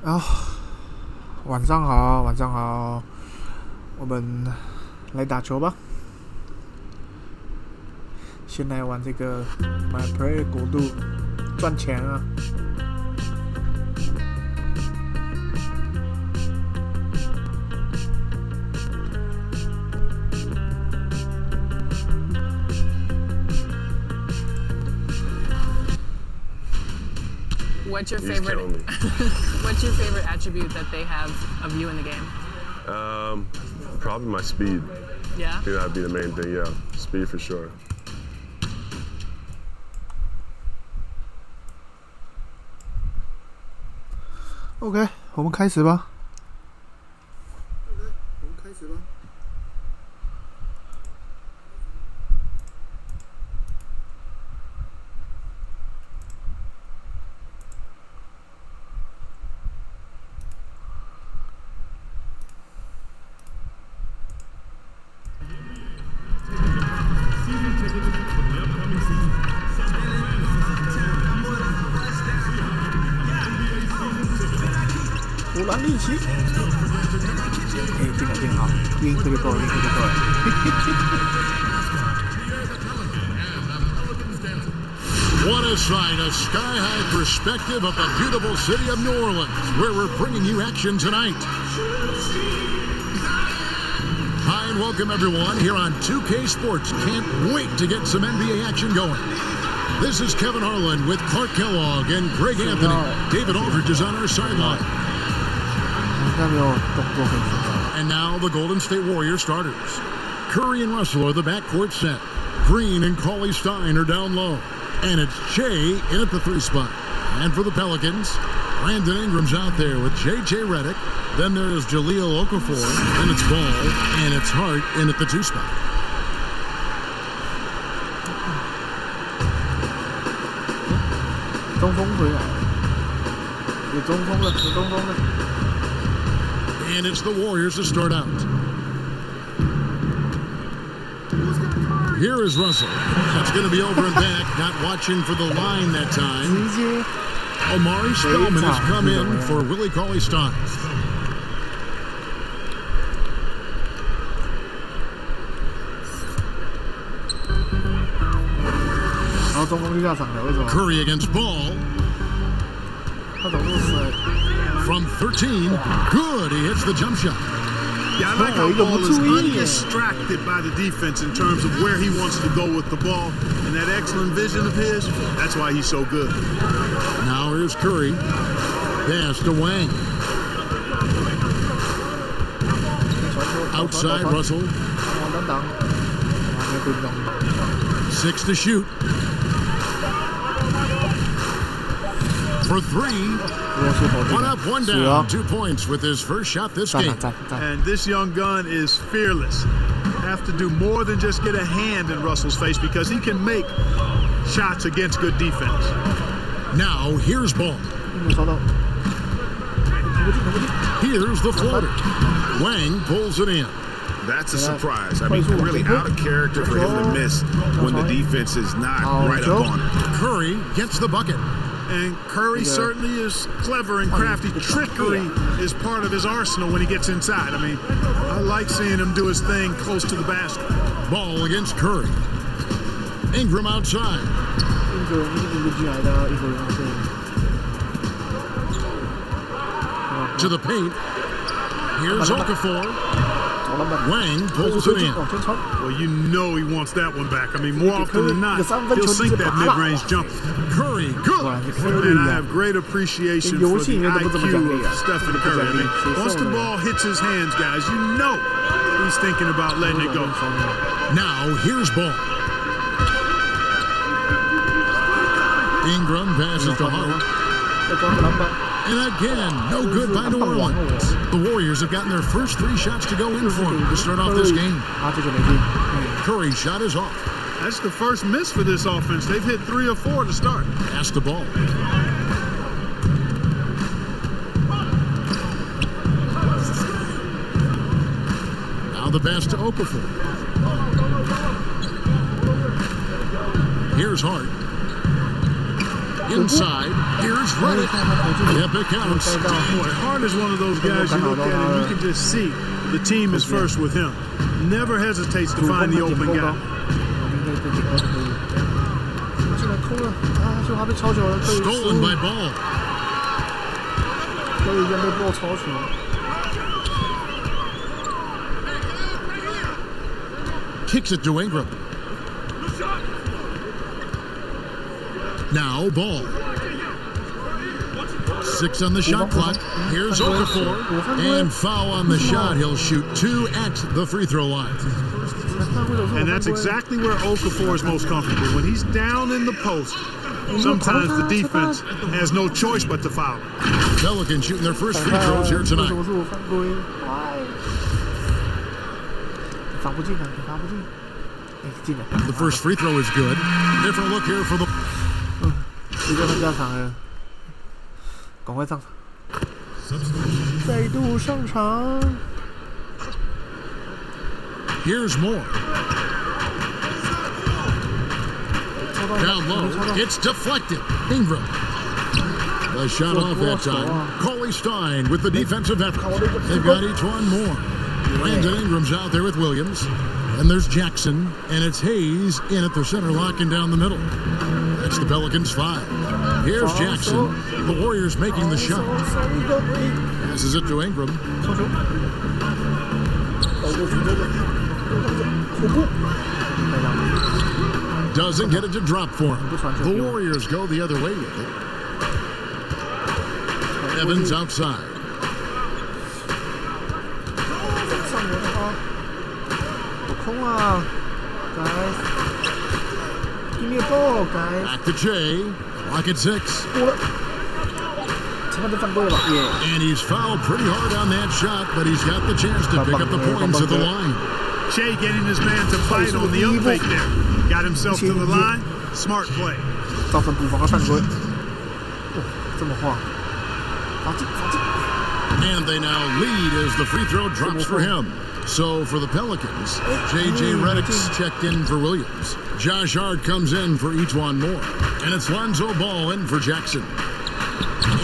啊，晚上好，晚上好，我们来打球吧。先来玩这个 My Play 国度赚钱啊！What's your favorite? What's your favorite attribute that they have of you in the game? Probably my speed. Yeah. I think that'd be the main thing. Yeah, speed for sure. OK， 我们开始吧。湖南利奇，进好，运气就够了，What a sight, a sky-high perspective of the beautiful city of New Orleans, where we're bringing you action tonight. Hi and welcome everyone here on 2K Sports. Can't wait to get some NBA action going. This is Kevin Harlan with Clark Kellogg and Greg Anthony. David Aldridge is on our sideline. And now the Golden State Warriors starters. Curry and Russell are the backcourt set. Green and Cauley-Stein are down low. And it's Shea in at the 3 spot. And for the Pelicans, Brandon Ingram's out there with J.J. Redick. Then there's Jahlil Okafor. Then it's Ball. And it's Hart in at the 2 spot. And it's the Warriors to start out. Here is Russell. That's going to be over and back, not watching for the line that time. Omari Spellman has come in for Willie Cauley-Stein. Curry against Ball. From 13, good, he hits the jump shot. Yeah, I like how Ball is undistracted by the defense in terms of where he wants to go with the ball. And that excellent vision of his, that's why he's so good. Now here's Curry. Pass to Wang. Outside Russell. 6 to shoot. For 3. 1 up, 1 down. 2 points with his first shot this game. And this young gun is fearless. Have to do more than just get a hand in Russell's face because he can make shots against good defense. Now here's Ball. Here's the floater. Wang pulls it in. That's a surprise. I mean, really out of character for him to miss when the defense is not right up on him. Curry gets the bucket. And Curry certainly is clever and crafty. Trickery is part of his arsenal when he gets inside. I mean, I like seeing him do his thing close to the basket. Ball against Curry. Ingram outside. To the paint. Here's Okafor. Wang pulls it in. Well, you know he wants that one back. I mean, more often than not, he'll sink that mid-range jumper. Curry, good. And I have great appreciation for the IQ of Stephen Curry. I mean, once the ball hits his hands, guys, you know he's thinking about letting it go. Now, here's Ball. Ingram passes to Hart. And again, no good by New Orleans. The Warriors have gotten their first 3 shots to go in for them to start off this game. Curry's shot is off. That's the first miss for this offense. They've hit 3 or 4 to start. Pass the ball. Now the pass to Okafor. Here's Hart. inside. Here's Reddick. Epic counts. Boy, Hart is one of those guys you look at and you can just see the team is first with him. Never hesitates to find the open guy. 进来空了啊！就他被抄球了，可以 Stolen by Ball. 可以先被 ball 抄球。 Kicks it to Ingram. Now Ball. 6 on the shot clock. Here's Okafor. And foul on the shot. He'll shoot 2 at the free throw line. And that's exactly where Okafor is most comfortable. When he's down in the post, sometimes the defense has no choice but to foul. Pelicans shooting their first free throws here 为 tonight. 什么是我犯规？哎，你防不进啊！你防不进。哎，进了。 The first free throw is good. Different look here for the... 时间都加长了，赶快上场。再度上场。 Here's more. Down low. It's deflected. Ingram. The shot off that time. Cauley Stein with the defensive effort. They've got each one more. Brandon Ingram's out there with Williams. And there's Jackson. And it's Hayes in at the center, locking down the middle. That's the Pelicans 5. Here's Jackson. The Warriors making the shot. Passes it to Ingram. Doesn't get it to drop for him. The Warriors go the other way with it. Evans outside. 上轮啊！有空啊 ，guys。Give me a ball, guys。 Back to Jay. Clock at 6. 过了，前面都犯规了吧？耶！ And he's fouled pretty hard on that shot, but he's got the chance to pick up the points at the line. Shea getting his man to fight on the up fake there. Got himself to the line. Smart play. 造成补防的犯规。哦，这么晃，罚进，罚进。 And they now lead as the free throw drops for him. So for the Pelicans, J.J. Redick's checked in for Williams. Josh Hart comes in for each one more. And it's Lonzo Ball in for Jackson.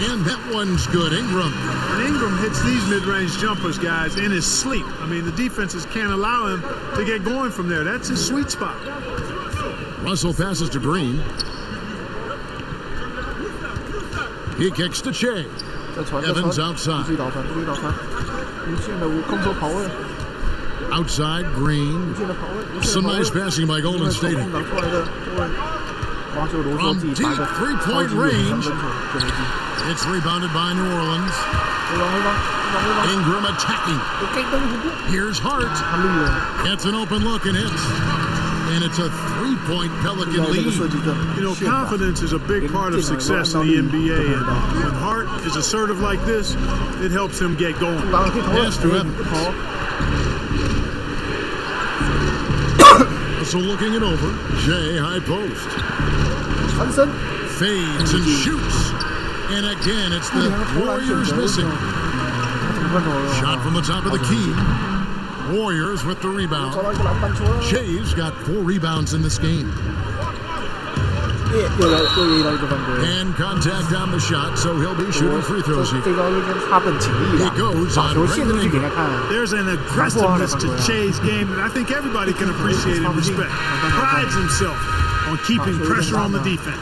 And that one's good. Ingram. And Ingram hits these mid-range jumpers, guys, in his sleep. I mean, the defenses can't allow him to get going from there. That's his sweet spot. Russell passes to Green. He kicks to Shea. Evans outside. 注意导传，注意导传。无限的空手跑位， Outside, Green. 无限的跑位，无限的 Some 跑位。 nice passing by Golden State. 空档出来的后卫，花秀罗说自己打一个 From deep three-point 超级远的 range 三分球就没进。 It's rebounded by New Orleans. 回防， Ingram attacking. 我可以登虎步， Here's Hart. 他绿了。 Gets an open look and hits. And it's a 3-point 原 Pelican 来这个设 lead. 计真 You know, 炫打。 confidence is a big part of success in the NBA. And when Hart is assertive like this, it helps him get going. 打了可以投了， Pass to 不 Evans. 投。 So looking it over. Jay high post. 传身， Fades and shoots. And again, it's the Warriors missing. 怎么办投了？ Shot from the top of the key. Warriors with the 找 rebound. 到一个篮板球了。 Jay's got 4 rebounds in this game. 又遇到一个犯规。 And contact on the shot, so he'll be shooting free throws 这 here. 这招就跟他本请力了 He goes，把球 on 限出去给他看啊。 There's an aggressiveness to Che's game that I think everybody can appreciate and respect. Prides himself on keeping pressure on the defense.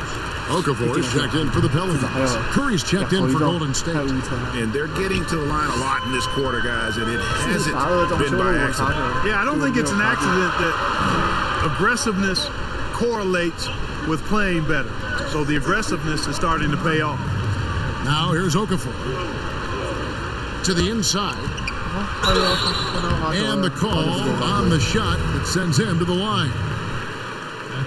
Okafor's checked in for the Pelicans. Curry's checked in for Golden State. And they're getting to the line a lot in this quarter, guys, and it hasn't 罚了这种 been 球 by 我罚 accident. 球。 Yeah, I don't think it's an accident that aggressiveness correlates with playing better. So the aggressiveness is starting to pay off. Now here's Okafor. To the inside. And the call on the shot that sends him to the line.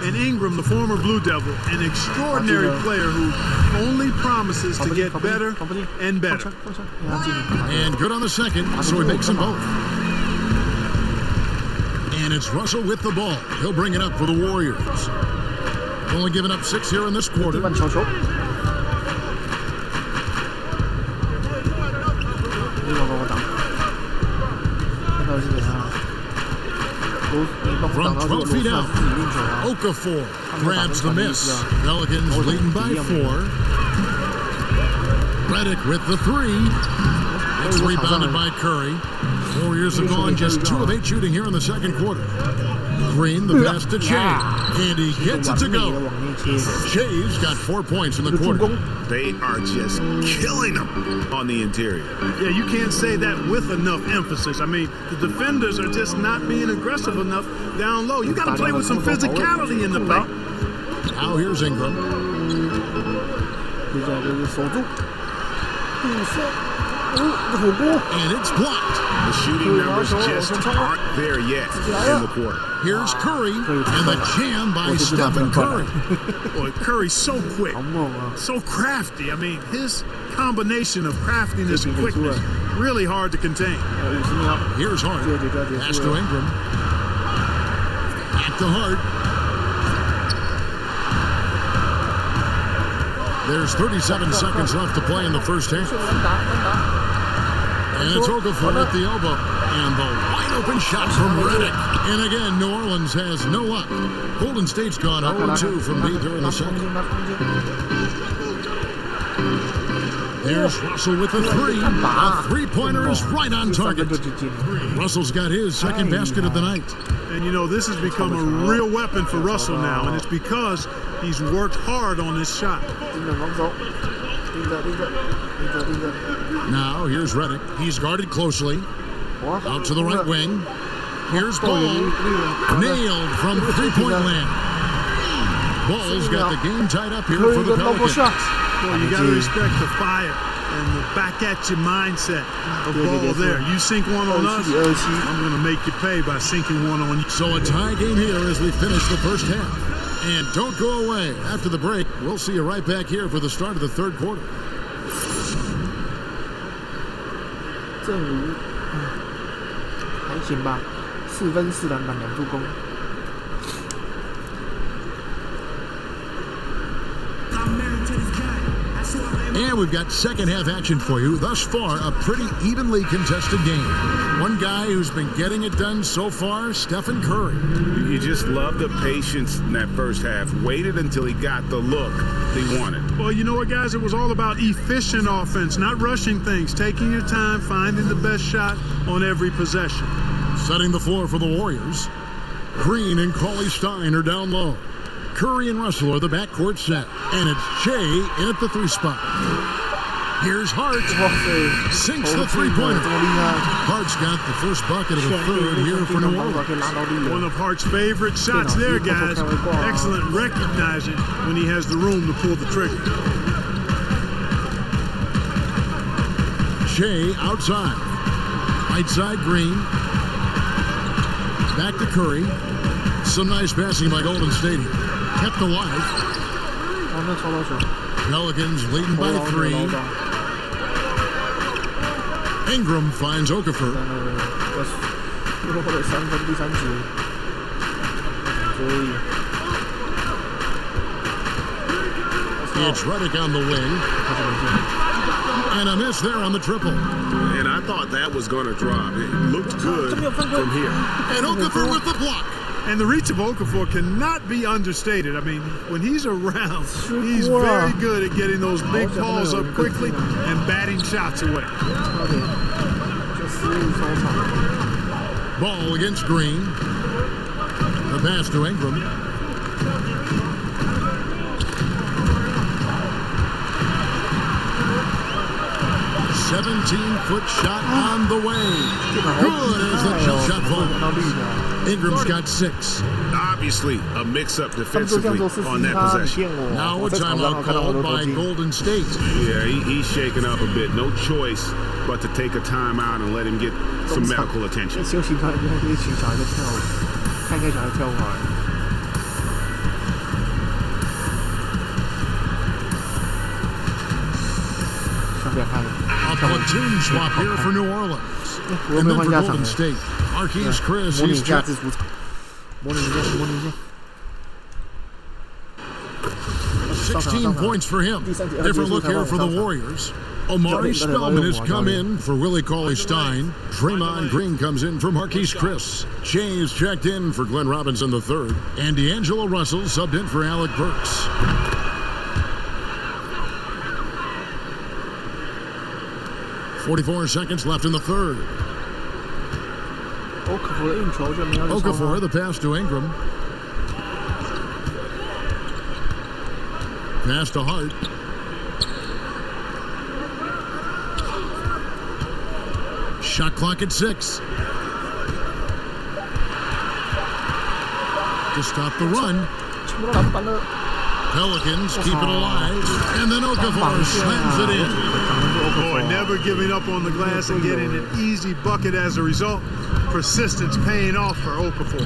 And Ingram, the former Blue Devil, an extraordinary player who only promises to get better and better. And good on the second, so he makes them both. And it's Russell with the ball. He'll bring it up for the Warriors. Only giving up 6 here in this 地 quarter. 板球球。地板帮我挡。看到是怎样？帮我挡 From 到这个 12 罗 feet 斯 out, 自己运球啊。 Okafor grabs the miss. Pelicans leading by 4. Redick with the 3. It's rebounded by Curry. Warriors have gone just 2 of 8 shooting here in the second quarter. Green, the pass to Che, and he gets it to go. Che's got 4 points in the quarter. They are just killing them on the interior. Yeah, you can't say that with enough emphasis. I mean, the defenders are just not being aggressive enough down low. You got to play with some physicality in the paint. Now here's Ingram. 接下来就是守住，堵塞，火锅。 And it's blocked. The shooting numbers just aren't there yet in the quarter. Here's Curry, and the jam by Stephen Curry. Boy, Curry's so quick, 好猛啊！ so crafty. I mean, his combination of craftiness and quickness, really hard to contain. 50秒， Here's Hart. 这就要结 Pass 束 to 了。 Ingram. Back to Hart. There's 37 seconds left to play in the first half. 单打。 And it's Okafor at the elbow. And the wide open shot from Redick. And again, New Orleans has no luck. Golden State's gone 0-2 from deep during the second. There's Russell with the 3. A three-pointer is right on target. Russell's got his second basket of the night. And you know, this has become a real weapon for Russell now, and it's because he's worked hard on this shot. 盯着防守，盯着。 Now here's Redick. He's guarded closely. Out to the right wing. Here's Ball. Nailed from three-point land. Ball's got the game tied up here for the Pelicans. Well, you got to respect the fire and the back-at-you mindset of Ball there. You sink one on us, I'm going to make you pay by sinking one on you. So a tie game here as we finish the first half. And don't go away. After the break, we'll see you right back here for the start of the third quarter. 正如，还行吧，4分4篮板2助攻。 And we've got second half action for you. Thus far, a pretty evenly contested game. One guy who's been getting it done so far, Stephen Curry. You just love the patience in that first half. Waited until he got the look he wanted. Well, you know what, guys? It was all about efficient offense, not rushing things, taking your time, finding the best shot on every possession. Setting the floor for the Warriors. Green and Cauley Stein are down low. Curry and Russell are the backcourt set. And it's Che in at the 3 spot. Here's Hart. Sinks the three-pointer. Hart's got the first bucket of the third here for New Orleans. One of Hart's favorite shots there, guys. Excellent recognizing when he has the room to pull the trigger. Che outside. Right side Green. Back to Curry. Some nice passing by Golden State here. Kept alive. Pelicans leading by 3. Ingram finds Okafor. It's Redick on the wing. And a miss there on the triple. And I thought that was going to drop. It looked good from here. And Okafor with the block. And the reach of Okafor cannot be understated. I mean, when he's around, he's very good at getting those big balls up quickly and batting shots away. Ball against Green. The pass to Ingram. "17-foot shot on the way. Good as the jump shot falls. Ingram's got 6. Obviously, a mix-up defensively on that possession. Now a timeout called by Golden State. Yeah, he's shaking up a bit. No choice but to take a timeout and let him get some medical attention. 休息看一群小孩在跳舞，看小孩跳舞而已。 A platoon swap here for New Orleans. And then for Golden State. Marquise Chris, he's checked. 16 points for him. Different look here for the Warriors. Omari Spellman has come in for Willie Cauley-Stein. Draymond Green comes in for Marquise Chris. Jay's checked in for Glenn Robinson III. And D'Angelo Russell subbed in for Alec Burks. .44 seconds left in the third. Okafor, the pass to Ingram. Pass to Hart. Shot clock at 6. To stop the run. Pelicans keep it alive. And then Okafor slams it in. Boy, never giving up on the glass and getting an easy bucket as a result. Persistence paying off for Okafor.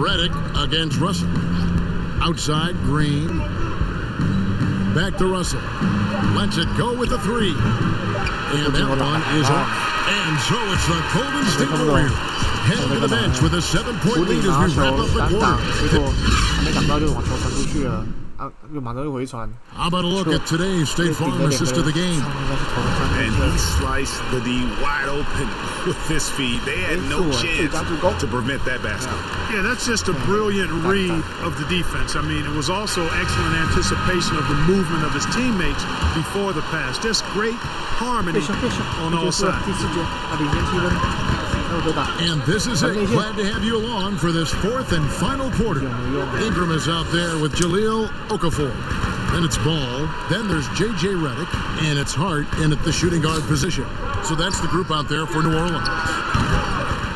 Redick against Russell. Outside, Green. Back to Russell. Lets it go with the 3. And that one is off. And so it's the Golden State Warriors heading to the bench with a 7-point lead as we wrap up the quarter. How about a look at today's State Farm assist of the game? And he sliced the D wide open with this feed. They had no chance to prevent that basket. Yeah, that's just a brilliant read of the defense. I mean, it was also excellent anticipation of the movement of his teammates before the pass. Just great harmony on all sides. And this is it. Glad to have you along for this fourth and final quarter. Ingram is out there with Jahlil Okafor. Then it's Ball. Then there's J.J. Redick. And it's Hart in at the shooting guard position. So that's the group out there for New Orleans.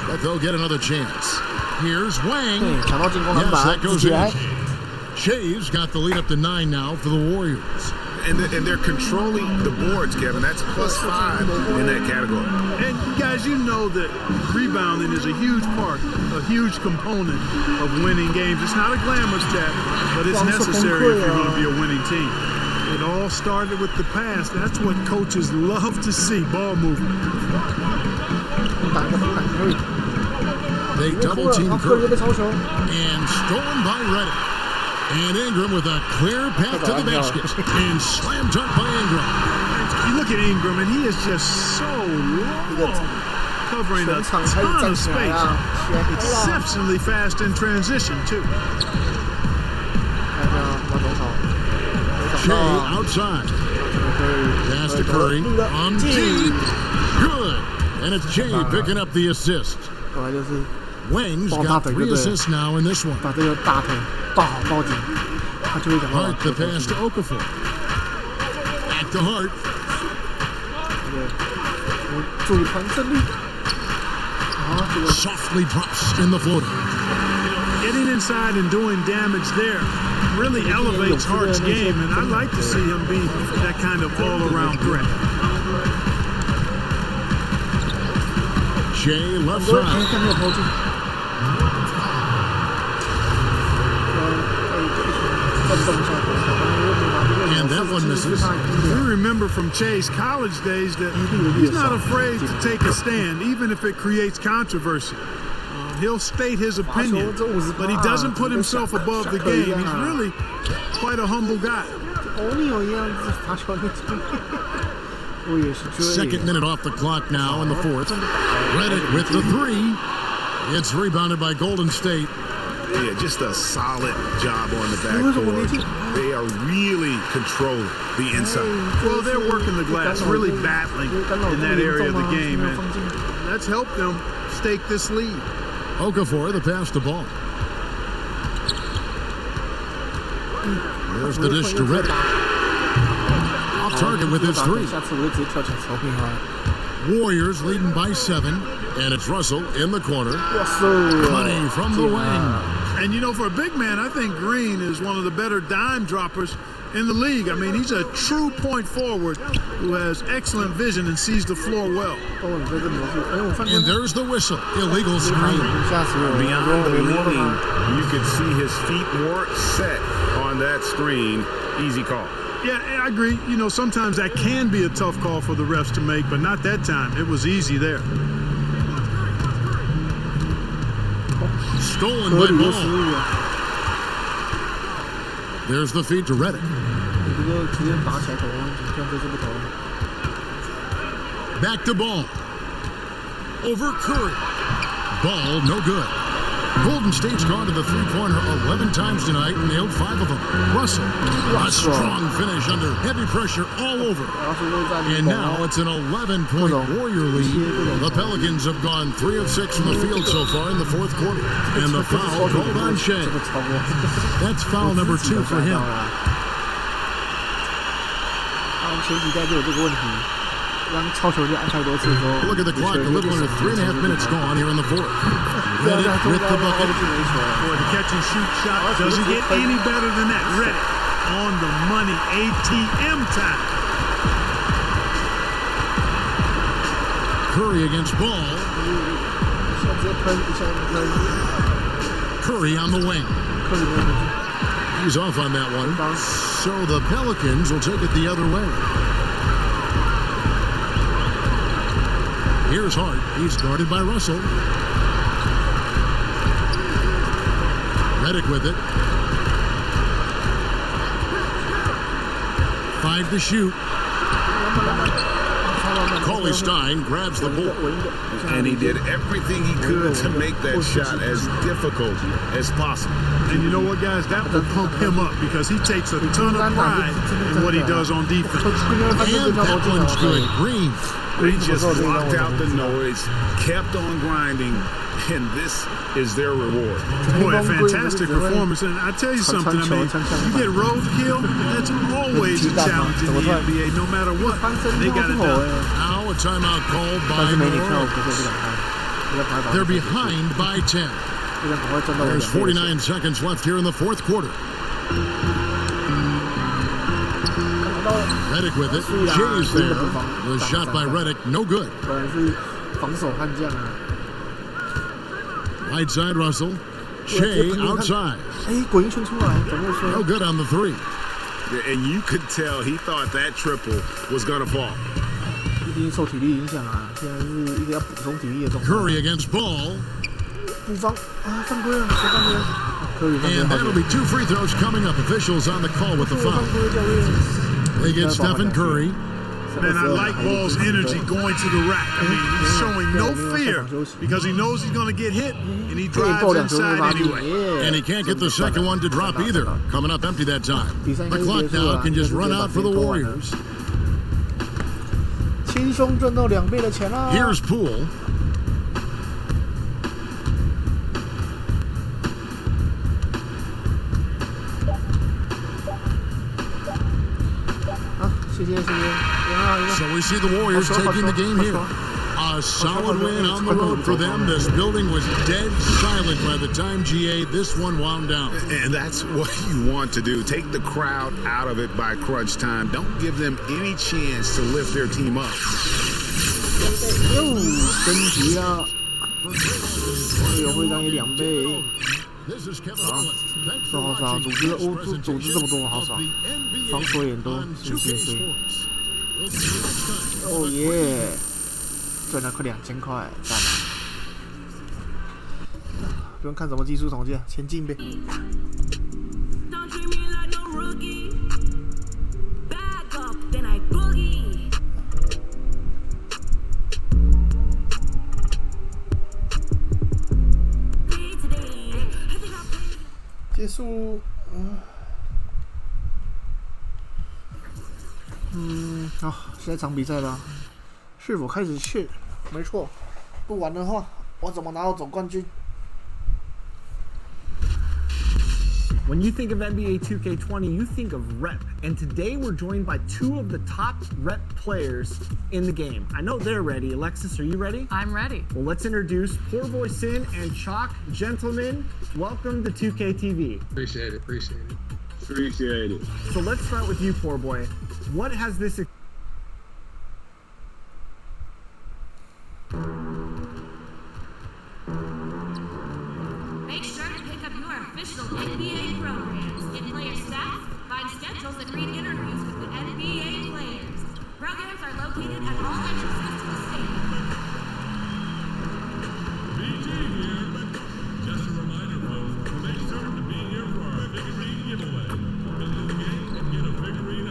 But they'll get another chance. Here's Wang. Yes, that goes in. Shay's got the lead up to 9 now for the Warriors. And they're controlling the boards, Kevin. That's +5 in that category. And guys, you know that rebounding is a huge part, a huge component of winning games. It's not a glamorous stat, but it's necessary if you're going to be a winning team. It all started with the pass. That's what coaches love to see, ball movement. They double team Curry. And stolen by Redick. And Ingram with a clear path to the basket. And slam dunk by Ingram. You look at Ingram, and he is just so long, covering a ton of space. Exceptionally fast in transition, too. Shea outside. Pass to Curry. On deep. Good. And it's Jay picking up the assist. Wang's got 3 assists now in this one. Hart the pass to Okafor. Back to Hart. Softly drops in the floater. Getting inside and doing damage there really elevates Hart's game, and I like to see him be that kind of all-around threat. Jay left side. And that one misses. We remember from Chase college days that he's not afraid to take a stand, even if it creates controversy. He'll state his opinion, but he doesn't put himself above the game. He's really quite a humble guy. Second minute off the clock now in the fourth. Redick with the 3. It's rebounded by Golden State. Yeah, just a solid job on the backcourt. They are really controlling the inside. Well, they're working the glass, really battling in that area of the game, and that's helped them stake this lead. Okafor, the pass to Ball. There's the dish to Redick. Off target with his 3. Warriors leading by 7, and it's Russell in the corner. Money from the wing. And you know, for a big man, I think Green is one of the better dime droppers in the league. I mean, he's a true point forward who has excellent vision and sees the floor well. And there's the whistle. Illegal screen. Beyond the leaning, you could see his feet more set on that screen. Easy call. Yeah, I agree. You know, sometimes that can be a tough call for the refs to make, but not that time. It was easy there. Stolen by Ball. There's the feed to Redick. 这个直接打起来投，像这次不投。Back to ball. Over Curry. Ball no good. Golden State's gone to the three-pointer 11 times tonight and nailed 5 of them. Russell, a strong finish under heavy pressure all over. And now it's an 11-point Warrior lead. The Pelicans have gone 3 of 6 from the field so far in the fourth quarter. And the foul called on Shea. That's foul number 2 for him. 前几代就有这个问题。 Look at the clock, a little under 3.5 minutes gone here in the fourth. Reddick with the bucket. Boy, the catch and shoot shot doesn't get any better than that. Reddick on the money, ATM time. Curry against Ball. Curry on the wing. He's off on that one. So the Pelicans will take it the other way. Here's Hart. He's guarded by Russell. Reddick with it. 5 to shoot. Cauley Stein grabs the ball. And he did everything he could to make that shot as difficult as possible. And you know what, guys? That will pump him up because he takes a ton of pride in what he does on defense. And that one's good. Green. They just blocked out the noise, kept on grinding, and this is their reward. Boy, a fantastic performance. And I tell you something, I mean, you get roadkill, that's always a challenge in the NBA, no matter what. They got it done. Now a timeout called by Norris. They're behind by 10. There's 49 seconds left here in the fourth quarter. Reddick with it. Jay's there. The shot by Reddick, no good. Right side Russell. Shea outside. No good on the 3. And you could tell he thought that triple was going to fall. Curry against Ball. And that'll be 2 free throws coming up. Officials on the call with the foul. They get Stephen Curry. Man, I like Ball's energy going to the rack. I mean, he's showing no fear because he knows he's going to get hit, and he drives inside anyway. And he can't get the second one to drop either. Coming up empty that time. The clock now can just run out for the Warriors. Here's Poole. So we see the Warriors taking the game here. A solid win on the road for them. This building was dead silent by the time, GA, this one wound down. And that's what you want to do. Take the crowd out of it by crunch time. Don't give them any chance to lift their team up. 好少，组织这么多，好少，防守也多，哦耶，赚了快2000块，赞！不用看什么技术统计，前进呗。结束，好，下一场比赛吧。是否开始去？没错，不玩的话，我怎么拿到总冠军？ When you think of NBA 2K20, you think of rep. And today we're joined by 2 of the top rep players in the game. I know they're ready. Alexis, are you ready? I'm ready. Well, let's introduce Poor Boy Sin and Chalk. Gentlemen, welcome to 2K TV. Appreciate it. Appreciate it. So let's start with you, Poor Boy. What has this... Make sure to pick up your official NBA programs. Get player stats, find schedules, and read interviews with the NBA players. Programs are located at all entrances to the stadium. BG here. Just a reminder, folks, make sure to be here for our figurine giveaway. Visit the game and get a figurine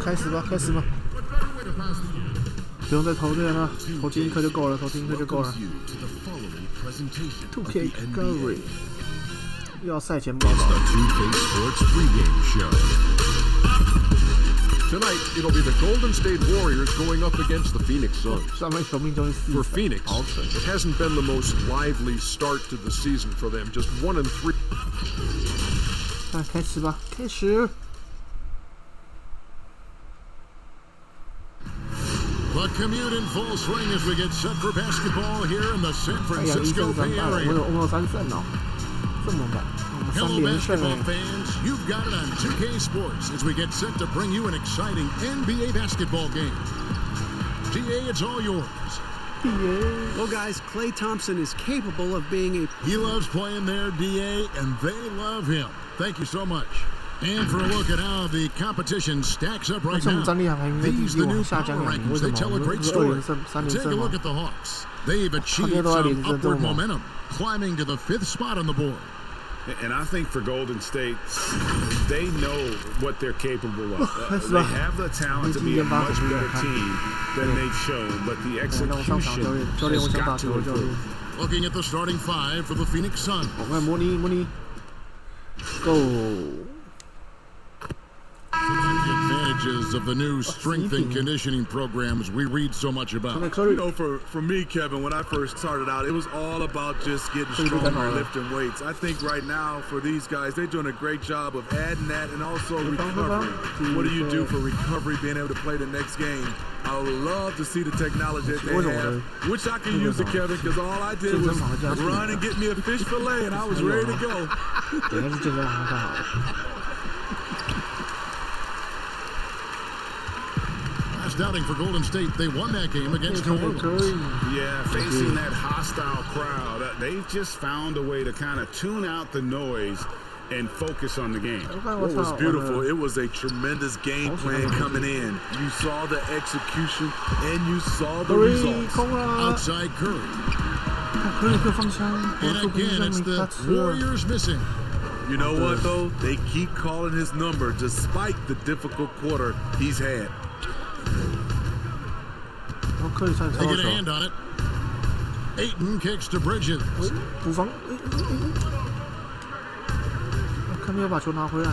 开始吧，开始吧。不用再投这了，投第一颗就够了，投第一颗就够了。2K20 又要赛前报道。 2K Sports pregame show. Tonight, it'll be the Golden State Warriors going up against the Phoenix Suns. 上面球命中率4 For Phoenix, it hasn't been the most lively start to the season for them. Just 1-3. 那开始吧，开始。 The commute in full swing as we get set for basketball here in the San 哎呀，1 Francisco 胜3 Bay 败，我 Area. 有3胜哦，这么猛，我们3 Hello, 连胜 basketball 哎。 fans. You've got it on 2K Sports as we get set to bring you an exciting NBA basketball game. DA, it's all yours. Well, guys, Klay Thompson is capable of being a... He loves playing there, DA, and they love him. Thank you so much. And for a look at how the competition stacks up right 但是我们 now, 战力还没 these 比 the 往 new 下降 power 2名，为 rankings. 什 They 么？ tell 我 a 们 great 是2 story. 连胜，3 连 Take a 胜 look 嘛 at。the Hawks. They've achieved some upward momentum, climbing to the 5th spot on the board. And I think for Golden State, they know what they're capable of. They have the talent to be a much better team than they've shown, but the 让我上场，教练，教练，我 execution 想打 has got 球， to 教练。 improve. Looking at the starting 5 for the Phoenix Suns. 我们模拟 ，Go。 The advantages of the new strength and conditioning programs we read so much about. You know, for me, Kevin, when I first started out, it was all about just getting stronger and lifting weights. I think right now for these guys, they're doing a great job of adding that and also recovery. What do you do for recovery, being able to play the next game? I would love to see the technology that they have. Wish I could use it, Kevin, because all I did was run and get me a fish fillet, and I was ready to go. 应该是健身房看好了。 Last outing for Golden State, they won that game against New Orleans. Yeah, facing that hostile crowd, they've just found a way to kind of tune out the noise and focus on the game. What was beautiful, it was a tremendous game plan coming in. You saw the execution and you saw the results. Outside Curry. And again, it's the Warriors missing. You know what, though? They keep calling his number despite the difficult quarter he's had. They get a hand on it. Ayton kicks to Bridges. 补防，看没有把球拿回来。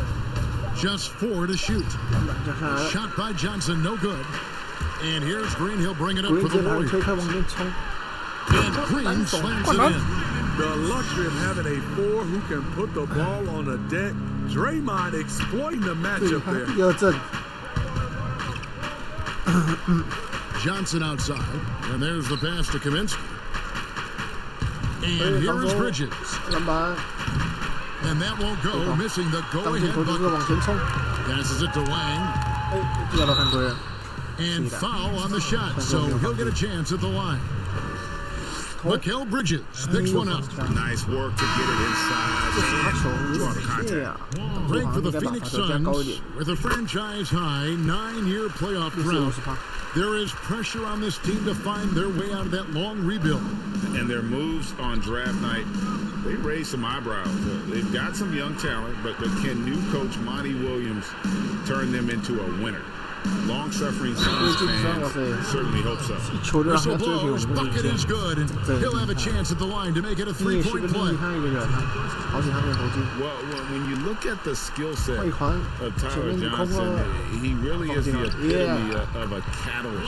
Just 4 to shoot. Shot by Johnson, no good. And here's Green. He'll bring it up for the Warriors. 推开往前冲。 And Green slams it in. The luxury of having a 4 who can put the ball on the deck. Draymond exploiting the matchup there. 第2阵。 Johnson outside, and there's the pass to Kaminsky. And here's Bridges. 篮板。 And that won't go, missing the go-ahead bucket. Passes it to Wang. 哎，这个犯规了。 And foul on the shot, so he'll get a chance at the line. Mikal Bridges picks one up. Nice work to get it inside. Draw the contact. Ranked for the Phoenix Suns with a franchise-high 9-year playoff drought. There is pressure on this team to find their way out of that long rebuild. And their moves on draft night, they raised some eyebrows. They've got some young talent, but can new coach Monty Williams turn them into a winner? Long-suffering Suns fans certainly hope so. Whistle blows, bucket is good, and he'll have a chance at the line to make it a 3-point play. Well, when you look at the skill set of Tyler Johnson, he really is the epitome of a catalyst.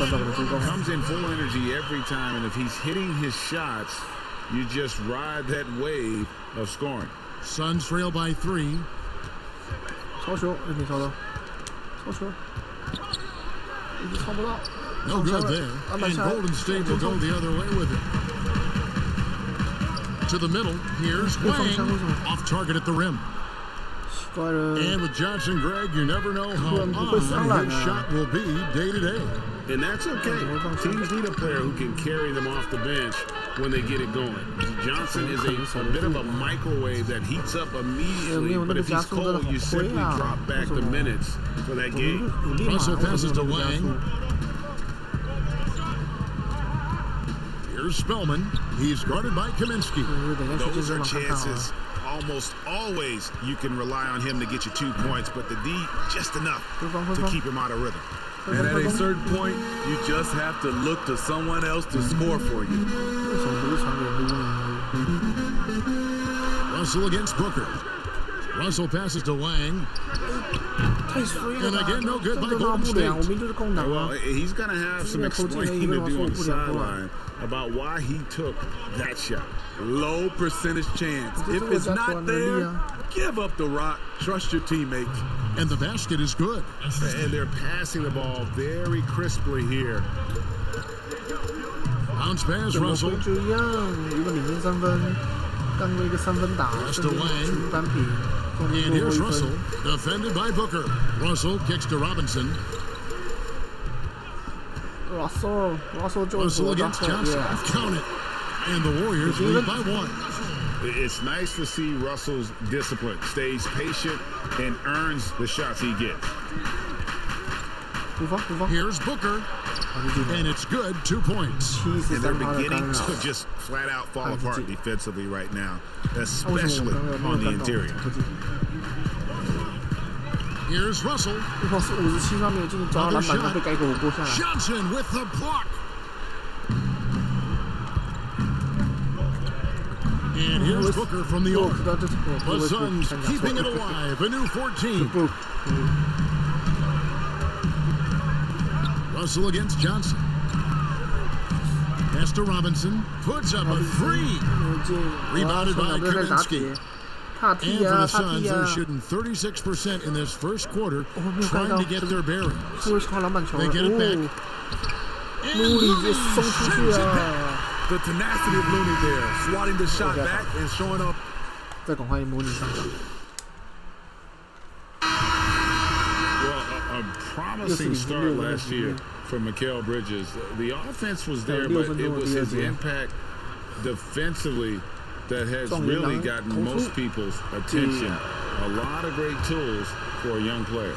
Comes in full energy every time, and if he's hitting his shots, you just ride that wave of scoring. Suns trail by 3. 超球，没超到，超球，一直超不到。 No good there. And Golden State will go the other way with it. To the middle, here's Wang, off target at the rim. And with Johnson, Greg, you never know how on his shot will be day to day. And that's okay. Teams need a player who can carry them off the bench when they get it going. Johnson is a bit of a microwave that heats up immediately, but if he's cold, you simply drop back the minutes for that game. Russell passes to Wang. Here's Spellman. He's guarded by Kaminsky. Those are chances. Almost always you can rely on him to get you 2 points, but the D just enough to keep him out of rhythm. And at a certain point, you just have to look to someone else to score for you. Russell against Booker. Russell passes to Wang. And again, no good by Golden State. Well, he's going to have some explaining to do on the sideline about why he took that shot. Low percentage chance. If it's not there, give up the rock. Trust your teammates. And the basket is good. And they're passing the ball very crisply here. Bounce pass, Russell. Pass to Wang. And here's Russell, defended by Booker. Russell kicks to Robinson. Russell against Johnson. Yeah. Count it. And the Warriors lead by 1. It's nice to see Russell's discipline. Stays patient and earns the shots he gets. Here's Booker. And it's good, 2 points. And they're beginning to just flat out fall apart defensively right now, especially on the interior. Here's Russell. Another shot. Johnson with the block. And here's Booker from the arc. The Suns keeping it alive. A new 14. Russell against Johnson. Pass to Robinson. Puts up a 3. Rebounded by Kaminsky. And for the Suns, they're shooting 36% in this first quarter, trying to get their bearings. They get it back. The tenacity of Looney there, swatting the shot back and showing up. Well, a promising start last year for Mikal Bridges. The offense was there, but it was his impact defensively that has really gotten most people's attention. A lot of great tools for a young player.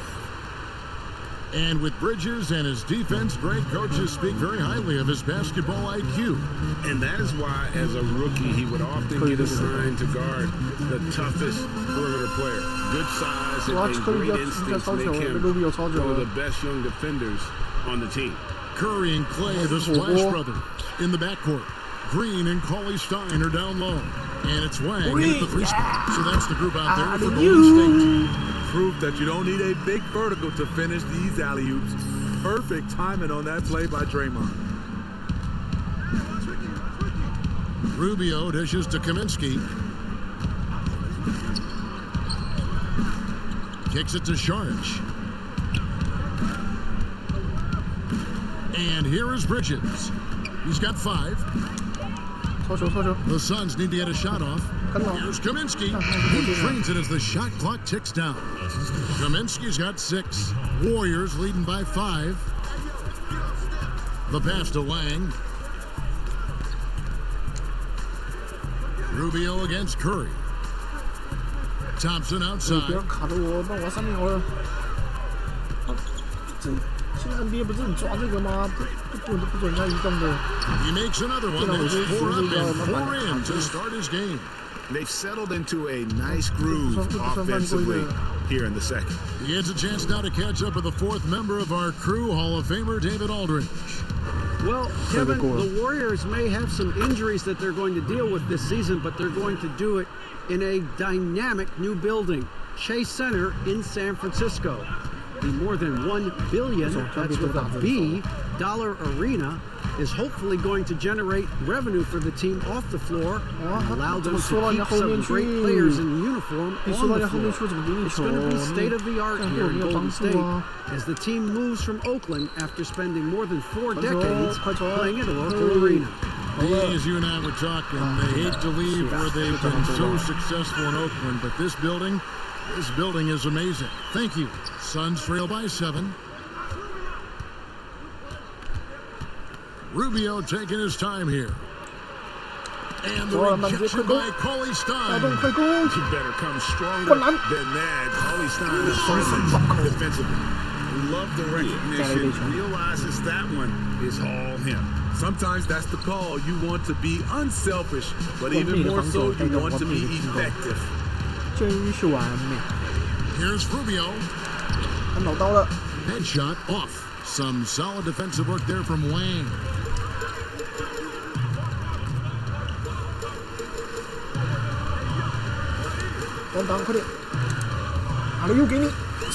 And with Bridges and his defense, great coaches speak very highly of his basketball IQ. And that is why, as a rookie, he would often get assigned to guard the toughest perimeter player. Good size and great instincts make him one of the best young defenders on the team. Curry and Clay, the Splash Brothers, in the backcourt. Green and Cauley Stein are down low. And it's Wang at the 3 spot. So that's the group out there for Golden State. Proof that you don't need a big vertical to finish these alley-oops. Perfect timing on that play by Draymond. Rubio dishes to Kaminsky. Kicks it to Sharge. And here is Bridges. He's got 5. The Suns need to get a shot off. Here's Kaminsky. He drains it as the shot clock ticks down. Kaminsky's got 6. Warriors leading by 5. The pass to Wang. Rubio against Curry. Thompson outside. He makes another one. There's 4 up and 4 in to start his game. They've settled into a nice groove offensively here in the second. He gets a chance now to catch up with the 4th member of our crew, Hall of Famer David Aldridge. Well, Kevin, the Warriors may have some injuries that they're going to deal with this season, but they're going to do it in a dynamic new building, Chase Center in San Francisco. The more than $1 billion, that's with a B, dollar arena is hopefully going to generate revenue for the team off the floor and allow them to keep some great players in uniform on the floor. It's going to be state-of-the-art here in Golden State as the team moves from Oakland after spending more than 4 decades playing at Oracle Arena. As you and I were talking, they hate to leave where they've been so successful in Oakland, but this building is amazing. Thank you. Suns trail by 7. Rubio taking his time here. And the rejection by Cauley Stein. He better come stronger than that. Cauley Stein is defensively. love the recognition, realizes that one is all him. Sometimes that's the call. You want to be unselfish, but even more so, you want to be effective. 真是完美。 Here's Rubio. 他挠到了。 Headshot off. Some solid defensive work there from Wang. 当快点！阿里又给你。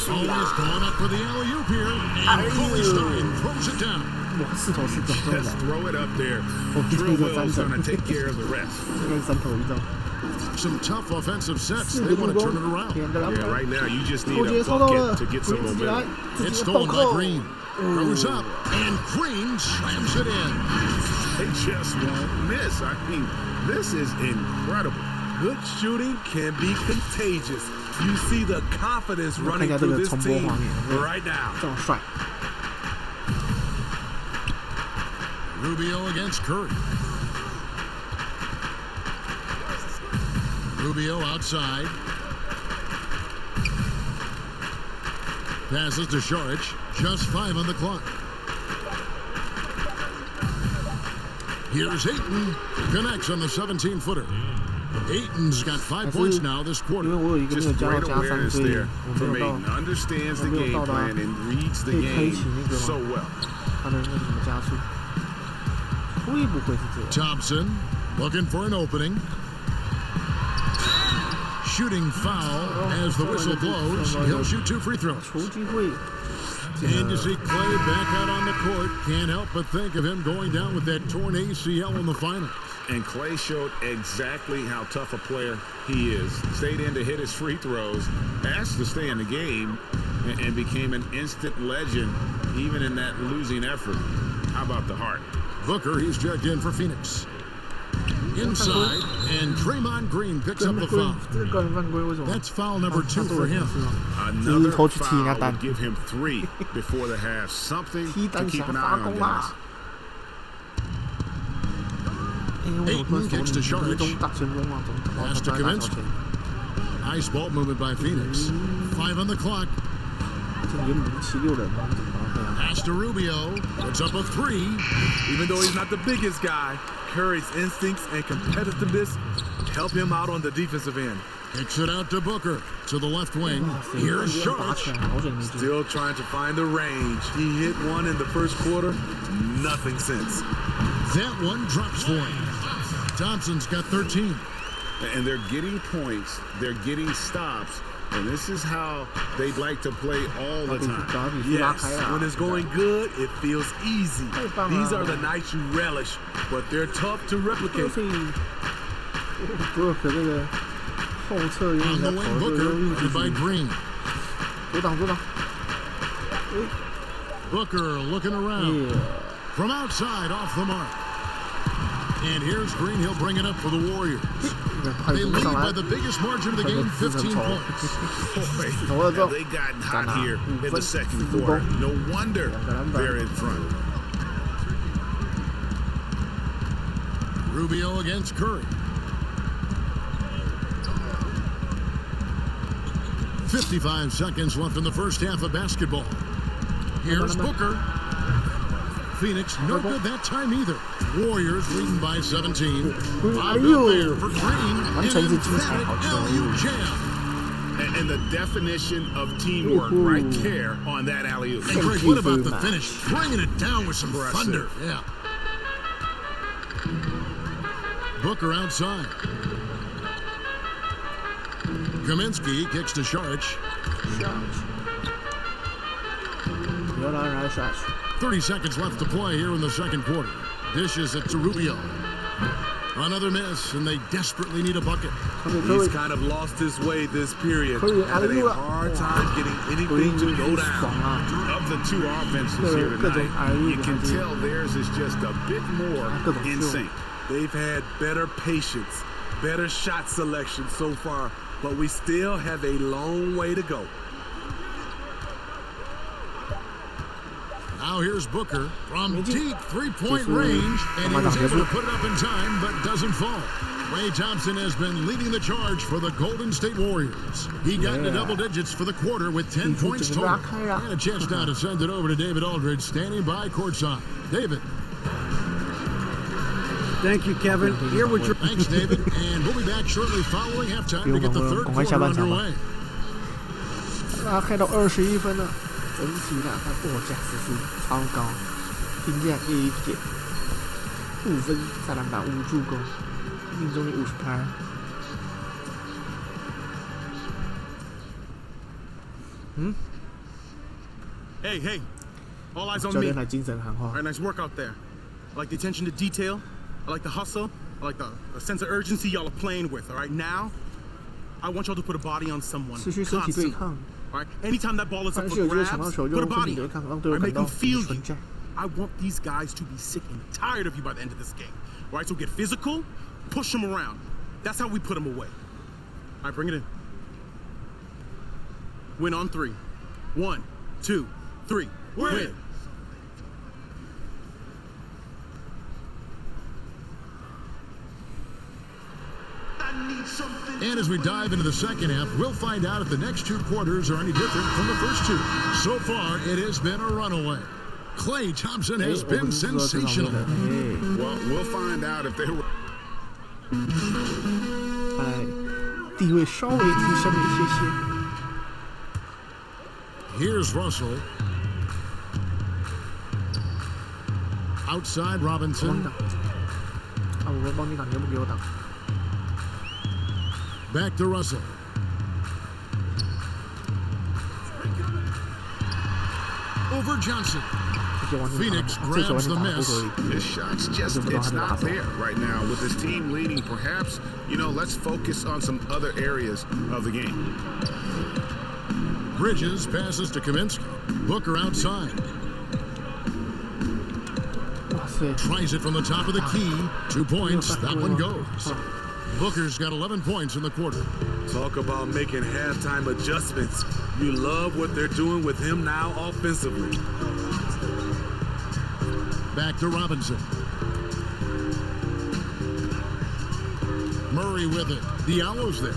Almost gone up for the alley-oop here, and Coley Stein throws it down. 哇，4投4中，真的。 Just throw it up there. 我逼 Drill 这个3 Will's 中。 gonna take care of the rest. 应该是3投1中。 Some tough offensive sets. They want to turn it around. Yeah, right now you just need 后接 a 抽到了 bucket to get some ，Green 自己来 momentum.，自 It's 己的暴 stolen by 扣。 Green. Throws up, and Green slams it in. They just won't miss. I mean, this is incredible. Good shooting can be contagious. You see the confidence 看一 running 下这 through 个 this 重播 team 画面， right now. 这么帅。 Rubio against Curry. Rubio outside. Passes to Saric. Just 5 on the clock. Here's Ayton. Connects on the 17-footer. Ayton's got 5 points now this 因 quarter. 为我有一个没 Just 有加到 great 加3， awareness 所以 there 我没 from 有到 Ayton. Understands the 我没有 game 到达 plan and reads the 可以开 game 启那个 so well. 他的那个什么加速。会不会是这样？ Thompson looking for an opening. Shooting foul as the whistle blows. He'll shoot 2 free throws. 球机会。 And you see Clay back out on the court. Can't help but think of him going down with that torn ACL in the finals. And Clay showed exactly how tough a player he is. Stayed in to hit his free throws, asked to stay in the game, and became an instant legend, even in that losing effort. How about the heart? Booker, he's checked in for Phoenix. Inside, and Draymond Green picks up the foul. 这是个人犯规，为什么？ That's foul number 2 for him. Another 偷去踢人家 foul 单 would give him 3 before the half. Something 踢 to 单 keep 想 an 发 eye 功 on, 啦 guys.！哎，为什么突然说你中大前锋啊？怎么 Pass to Kaminsky. Nice ball movement by Phoenix. 5 on the clock. 这联盟76人吗？怎么这样？ Pass to Rubio. Puts up a 3. Even though he's not the biggest guy, Curry's instincts and competitiveness help him out on the defensive end. Kicks it out to Booker. To the left wing. Here's 打起 Saric. 来，好险没进。 Still trying to find the range. He hit one in the first quarter, nothing since. That one drops for him. Thompson's got 13. And they're getting points, they're getting stops, and this is how they'd like to play all the time. Yes, when it's going good, it feels easy. These are the nights you relish, but they're tough to replicate. 不是，可这个后撤有 On 点 the 在 wing, 跑， Booker, 又 led by Green. 阻挡。 Booker looking around. Yeah. From outside, off the mark. And here's Green. He'll bring it up for the Warriors. They lead by the biggest margin of the game, 15 points. Boy, have they gotten hot here in the second quarter. No wonder they're in front. Rubio against Curry. 55 seconds left in the first half of basketball. Here's Booker. Phoenix no good that time either. Warriors leading by 17. Out there for Green. An emphatic alley-oop jam. And the definition of teamwork right there on that alley-oop. And Greg, what about the finish? Bringing it down with some thunder. Yeah. Booker outside. Kaminsky kicks to Saric. 30 seconds left to play here in the second quarter. Dishes it to Rubio. Another miss, and they desperately need a bucket. He's kind of lost his way this period. Had a hard time getting anything to go down. Of the two offenses here tonight, you can tell theirs is just a bit more in sync. They've had better patience, better shot selection so far, but we still have a long way to go. Now here's Booker from deep three-point range, and he was able to put it up in time, but doesn't fall. Klay Thompson has been leading the charge for the Golden State Warriors. He got into double digits for the quarter with 10 points total. And a chance now to send it over to David Aldridge, standing by courtside. David. Thank you, Kevin. Here with your Thanks, David. And we'll be back shortly following halftime to get the third quarter underway. 开到21分了，整体来看，加时数超高，评价A1.5分，3篮板5助攻，命中率50%。Hey, all eyes on 教 me. 练来精神喊话 All。right, nice work out there. I like the attention to detail. I like the hustle. I like the sense of urgency y'all are playing with. All right, now I want y'all to put a body on someone. 持续身体对 Constantly. 抗， All right, anytime that ball is 凡 up 是 for 有机会抢到 grabs, 球，就 put a 用身 body 体 on 对 it. 抗，让 All 队友 right, 感 make 到 them 你 feel 的存 you. 在。 I want these guys to be sick and tired of you by the end of this game. All right, so get physical, push them around. That's how we put them away. All right, bring it in. Win on 3. 1, 2, 3. Win. And as we dive into the second half, we'll find out if the next two quarters are any different from the first two. So far, it has been a runaway. Klay Thompson has been sensational. Well, we'll find out if they were. 地位稍微提升了一些些。 Here's Russell. Outside Robinson. 我会帮你挡，你又不给我挡。 Back to Russell. Over Johnson. Phoenix grabs the miss. His shot's just, it's not there right now. With his team leading, perhaps, let's focus on some other areas of the game. Bridges passes to Kaminsky. Booker outside. Tries it from the top of the key. 2 points. That one goes. Booker's got 11 points in the quarter. Talk about making halftime adjustments. You love what they're doing with him now offensively. Back to Robinson. Murray with it. Diallo's there.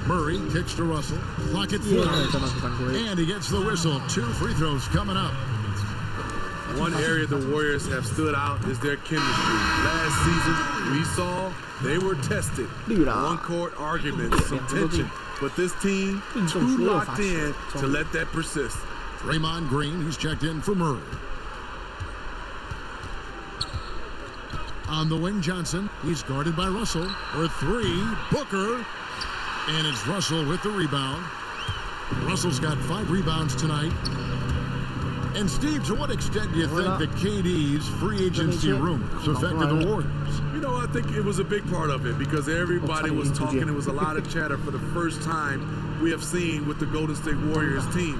Murray kicks to Russell. Clock at 4. And he gets the whistle. 2 free throws coming up. One area the Warriors have stood out is their chemistry. Last season, we saw they were tested. On-court arguments, some tension. But this team, too locked in to let that persist. Draymond Green, he's checked in for Murray. On the wing, Johnson. He's guarded by Russell. For 3, Booker. And it's Russell with the rebound. Russell's got 5 rebounds tonight. And Steve, to what extent do you think that KD's free agency rumors affected the Warriors? I think it was a big part of it because everybody was talking. It was a lot of chatter for the first time we have seen with the Golden State Warriors team.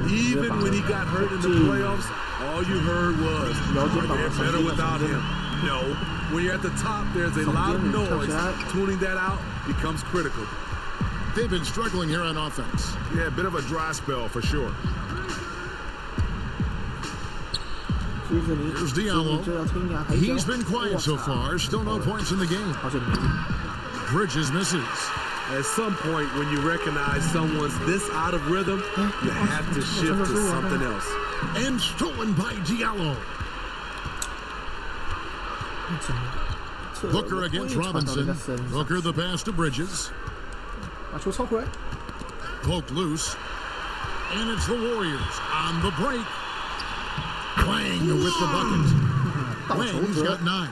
Even when he got hurt in the playoffs, all you heard was, they're better without him. No, when you're at the top, there's a lot of noise. Tuning that out becomes critical. They've been struggling here on offense. Yeah, a bit of a dry spell for sure. Here's Diallo. He's been quiet so far. Still no points in the game. Bridges misses. At some point, when you recognize someone's this out of rhythm, you have to shift to something else. And stolen by Diallo. Booker against Robinson. Booker the pass to Bridges. Poked loose. And it's the Warriors on the break. Wang with the bucket. Wang's got 9.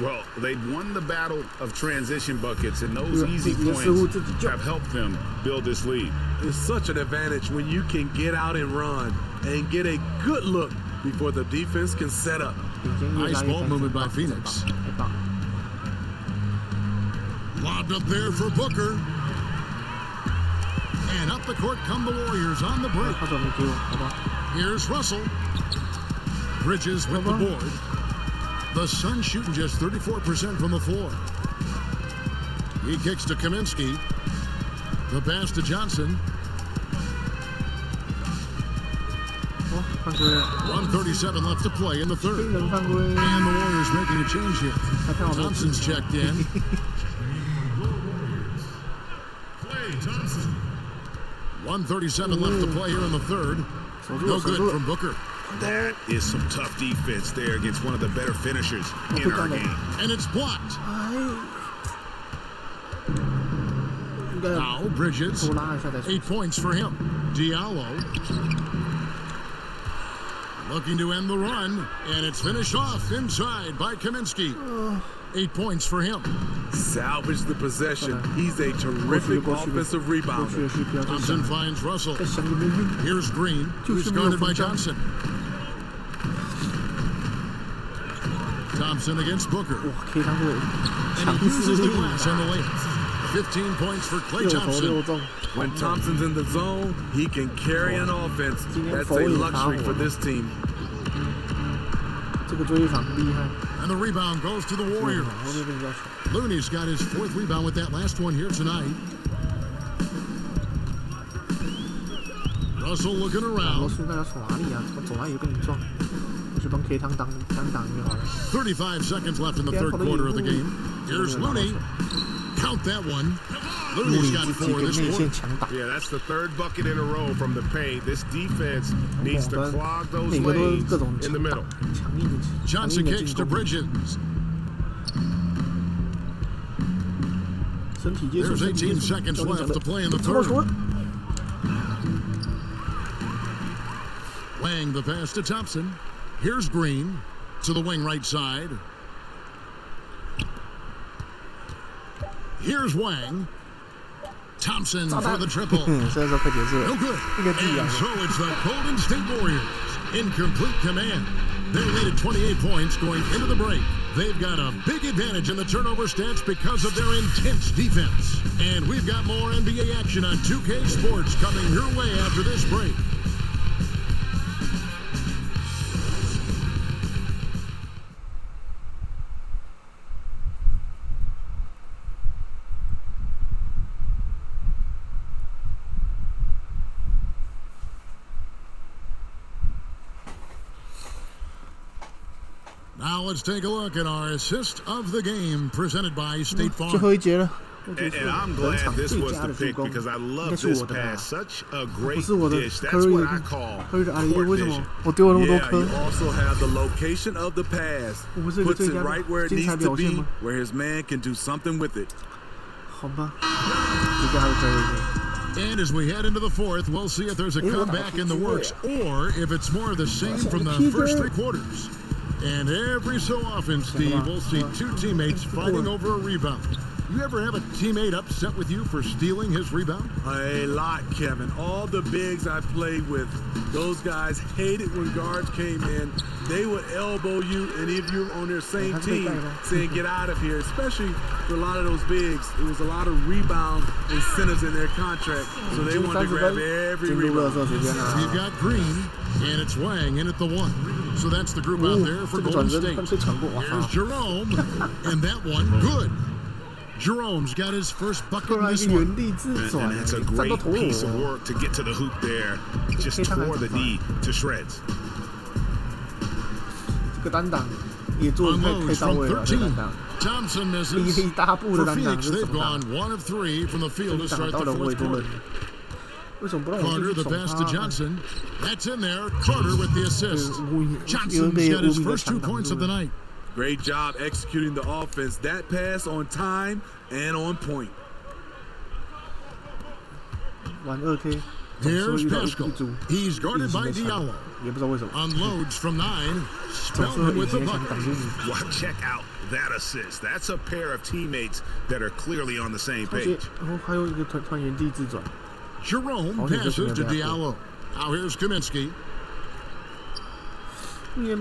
Well, they've won the battle of transition buckets, and those easy points have helped them build this lead. It's such an advantage when you can get out and run and get a good look before the defense can set up. Nice ball movement by Phoenix. Lobbed up there for Booker. And up the court come the Warriors on the break. Here's Russell. Bridges with the board. The Suns shooting just 34% from the floor. He kicks to Kaminsky. The pass to Johnson. 1:37 left to play in the third. 黑人犯规。 And the Warriors making a change here. 还看好多 Thompson's checked in. Play Thompson. 1:37 left to play here in the third. No good from Booker. That is some tough defense there against one of the better finishers in our game. And it's blocked. Now Bridges. 8 points for him. Diallo. Looking to end the run. And it's finished off inside by Kaminsky. 8 points for him. Salvage the possession. He's a terrific offensive rebounder. Thompson finds Russell. Here's Green, who's guarded by Johnson. Thompson against Booker. And he uses the glass on the layup. 15 points for Klay Thompson. When Thompson's in the zone, he can carry an offense. That's a luxury for this team. And the rebound goes to the Warriors. Looney's got his 4th rebound with that last one here tonight. Russell looking around. 35 seconds left in the third quarter of the game. Here's Looney. Count that one. Looney's got 4 this quarter. Yeah, that's the 3rd bucket in a row from the paint. This defense needs to clog those lanes in the middle. Johnson kicks to Bridges. There's 18 seconds left to play in the third. Wang the pass to Thompson. Here's Green to the wing right side. Here's Wang. Thompson for the triple. No good. And so it's the Golden State Warriors in complete command. They lead at 28 points going into the break. They've got a big advantage in the turnover stats because of their intense defense. And we've got more NBA action on 2K Sports coming your way after this break. Now let's take a look at our assist of the game presented by State Farm. And I'm glad this was the pick because I love this pass. Such a great dish. That's what I call court vision. Yeah, you also have the location of the pass. Puts it right where it needs to be, where his man can do something with it. And as we head into the fourth, we'll see if there's a comeback in the works or if it's more of the same from the first 3 quarters. And every so often, Steve, we'll see 2 teammates fighting over a rebound. You ever have a teammate upset with you for stealing his rebound? A lot, Kevin. All the bigs I played with, those guys hated when guards came in. They would elbow you, and if you're on their same team, saying, get out of here, especially for a lot of those bigs. It was a lot of rebound incentives in their contract, so they wanted to grab every rebound. You've got Green, and it's Wang in at the 1. So that's the group out there for Golden State. Here's Jerome, and that one, good. Jerome's got his first bucket in this one. And it's a great piece of work to get to the hoop there. Just tore the D to shreds. Unloads from 13. Thompson misses. For Phoenix, they've gone 1 of 3 from the field to start the fourth quarter. Carter, the pass to Johnson. That's in there. Carter with the assist. Johnson's got his first 2 points of the night. Great job executing the offense. That pass on time and on point. Here's Pascal. He's guarded by Diallo. Unloads from 9. Spellman with the bucket. Well, check out that assist. That's a pair of teammates that are clearly on the same page. Jerome passes to Diallo. Now here's Kaminsky. And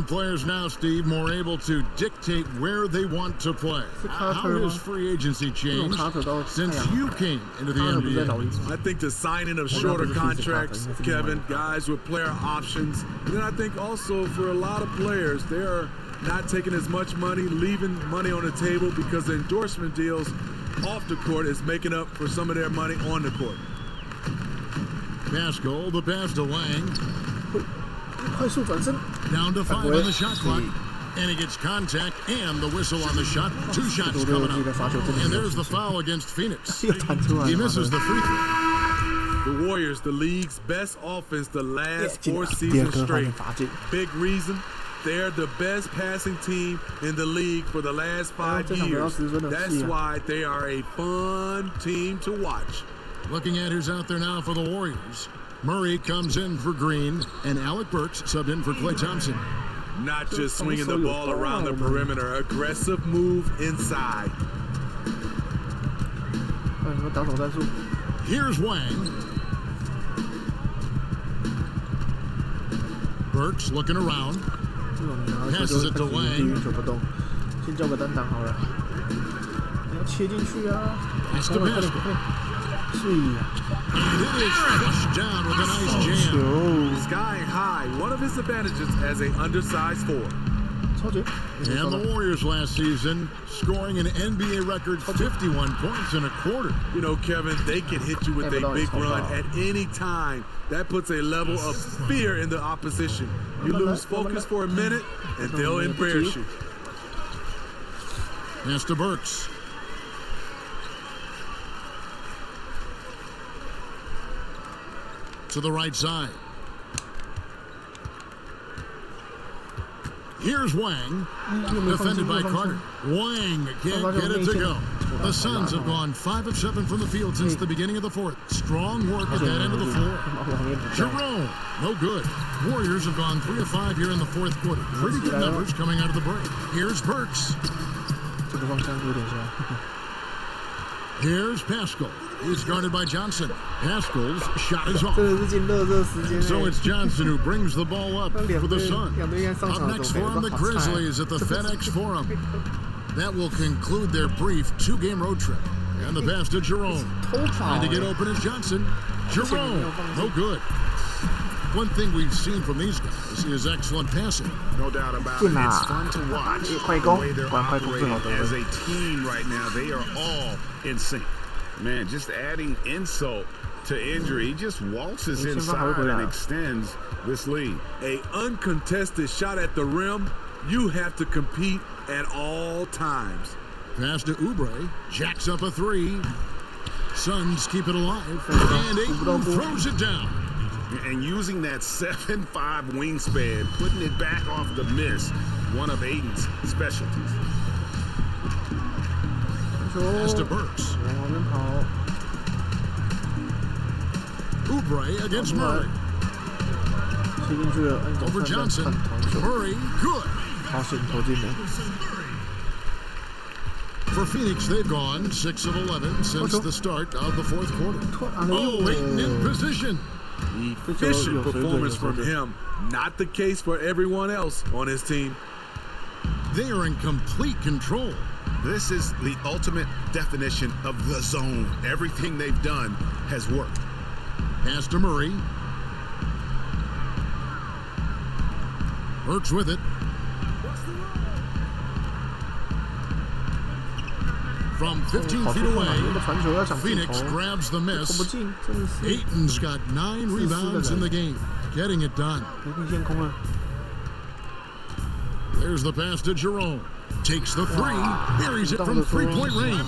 players now, Steve, more able to dictate where they want to play. How has free agency changed since you came into the NBA? I think the signing of shorter contracts, Kevin, guys with player options. And then I think also for a lot of players, they are not taking as much money, leaving money on the table because the endorsement deals off the court is making up for some of their money on the court. Pascal, the pass to Wang. 快速转身 Down to 5 on the shot clock. And he gets contact and the whistle on the shot. 2 shots coming up. And there's the foul against Phoenix. He misses the free throw. The Warriors, the league's best offense the last 4 seasons straight. Big reason, they're the best passing team in the league for the last 5 years. That's why they are a fun team to watch. Looking at who's out there now for the Warriors. Murray comes in for Green, and Alec Burks subbed in for Klay Thompson. Not just swinging the ball around the perimeter, aggressive move inside. Here's Wang. Burks looking around. Passes it to Wang. Pass to Pascal. And it is flushed down with a nice jam. Sky high, one of his advantages as an undersized forward. And the Warriors last season scoring an NBA record 51 points in a quarter. You know, Kevin, they can hit you with a big run at any time. That puts a level of fear in the opposition. You lose focus for a minute, and they'll embarrass you. Pass to Burks. To the right side. Here's Wang, defended by Carter. Wang can't get it to go. The Suns have gone 5 of 7 from the field since the beginning of the fourth. Strong work at that end of the floor. Jerome, no good. Warriors have gone 3 of 5 here in the fourth quarter. Pretty good numbers coming out of the break. Here's Burks. Here's Pascal. He's guarded by Johnson. Pascal's shot is off. So it's Johnson who brings the ball up for the Sun. Up next for him, the Grizzlies at the FedEx Forum. That will conclude their brief 2-game road trip. And the pass to Jerome. Trying to get open is Johnson. Jerome, no good. One thing we've seen from these guys is excellent passing. No doubt about it. It's fun to watch the way they're operating as a team right now. They are all in sync. Man, just adding insult to injury. He just waltzes inside and extends this lead. A uncontested shot at the rim, you have to compete at all times. Pass to Oubre. Jacks up a 3. Suns keep it alive. And Ayton throws it down. And using that 7'5" wingspan, putting it back off the miss, one of Ayton's specialties. Pass to Burks. Oubre against Murray. Over Johnson. Murray, good. For Phoenix, they've gone 6 of 11 since the start of the fourth quarter. Oh, Ayton in position. Efficient performance from him. Not the case for everyone else on his team. They are in complete control. This is the ultimate definition of the zone. Everything they've done has worked. Pass to Murray. Burks with it. From 15 feet away, Phoenix grabs the miss. Ayton's got 9 rebounds in the game, getting it done. There's the pass to Jerome. Takes the 3, buries it from 3-point range.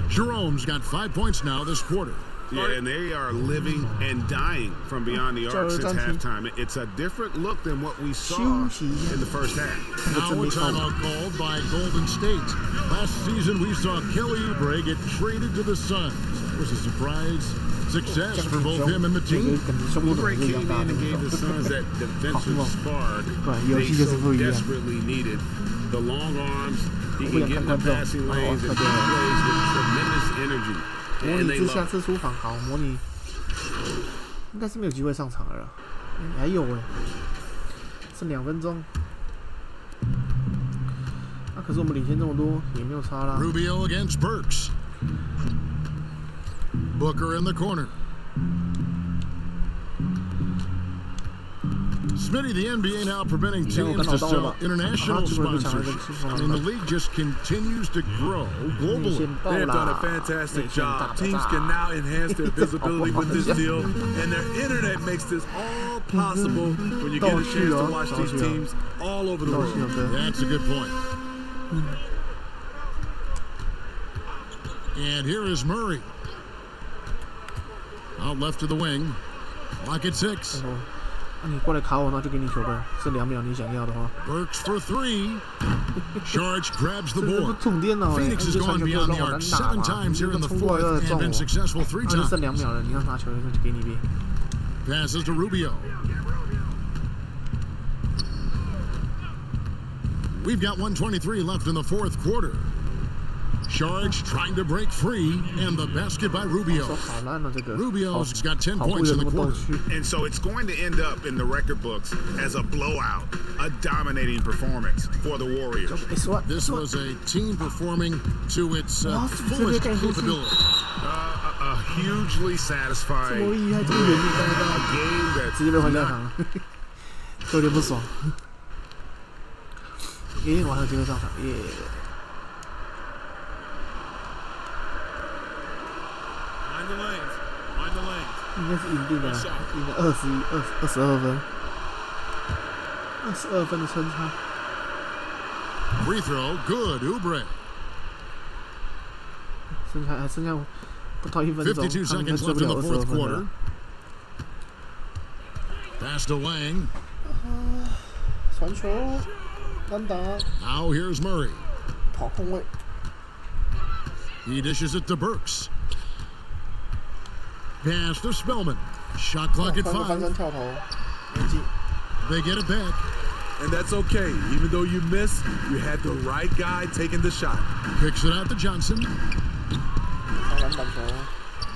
Jerome's got 5 points now this quarter. Yeah, and they are living and dying from beyond the arc since halftime. It's a different look than what we saw in the first half. Now a timeout called by Golden State. Last season we saw Kelly Oubre get traded to the Suns. It was a surprise success for both him and the team. Oubre came in and gave the Suns that defensive spark they so desperately needed. The long arms, he can get in the passing lanes, and he plays with tremendous energy. 模拟之下次出访好，模拟应该是没有机会上场了，还有剩2分钟。可是我们领先这么多，也没有差啦。Rubio against Burks. Booker in the corner. Smitty, the NBA now permitting teams to sell international sponsorships. I mean, the league just continues to grow globally. They have done a fantastic job. Teams can now enhance their visibility with this deal, and their internet makes this all possible when you get a chance to watch these teams all over the world. That's a good point. And here is Murray. Out left to the wing. Lock at 6. 你过来卡我，那就给你球呗，剩2秒，你想要的话。Burks for 3. Sharge grabs the 这 board. 不充电了 Phoenix has gone beyond the arc 7 times here in the fourth and been successful 3 times. 剩2秒了，你要拿球就给你呗。Passes to Rubio. We've got 1:23 left in the fourth quarter. Sharge trying to break free, and the basket by Rubio. Rubio's got 10 points in the quarter. And so it's going to end up in the record books as a blowout, a dominating performance for the Warriors. This was a team performing to its fullest capability. A hugely satisfying game that 直接被换下场了，有点不爽。我还有机会上场，应该是赢定的，赢了22分，22分的胜差。Free throw, good, Oubre. 剩下不到1分钟， 52 seconds left in the fourth quarter. Pass to Lang. 传球，单打。Now here's Murray. 跑空位。He dishes it to Burks. Pass to Spellman. Shot clock at 5. They get it back. And that's okay. Even though you missed, you had the right guy taking the shot. Kicks it out to Johnson.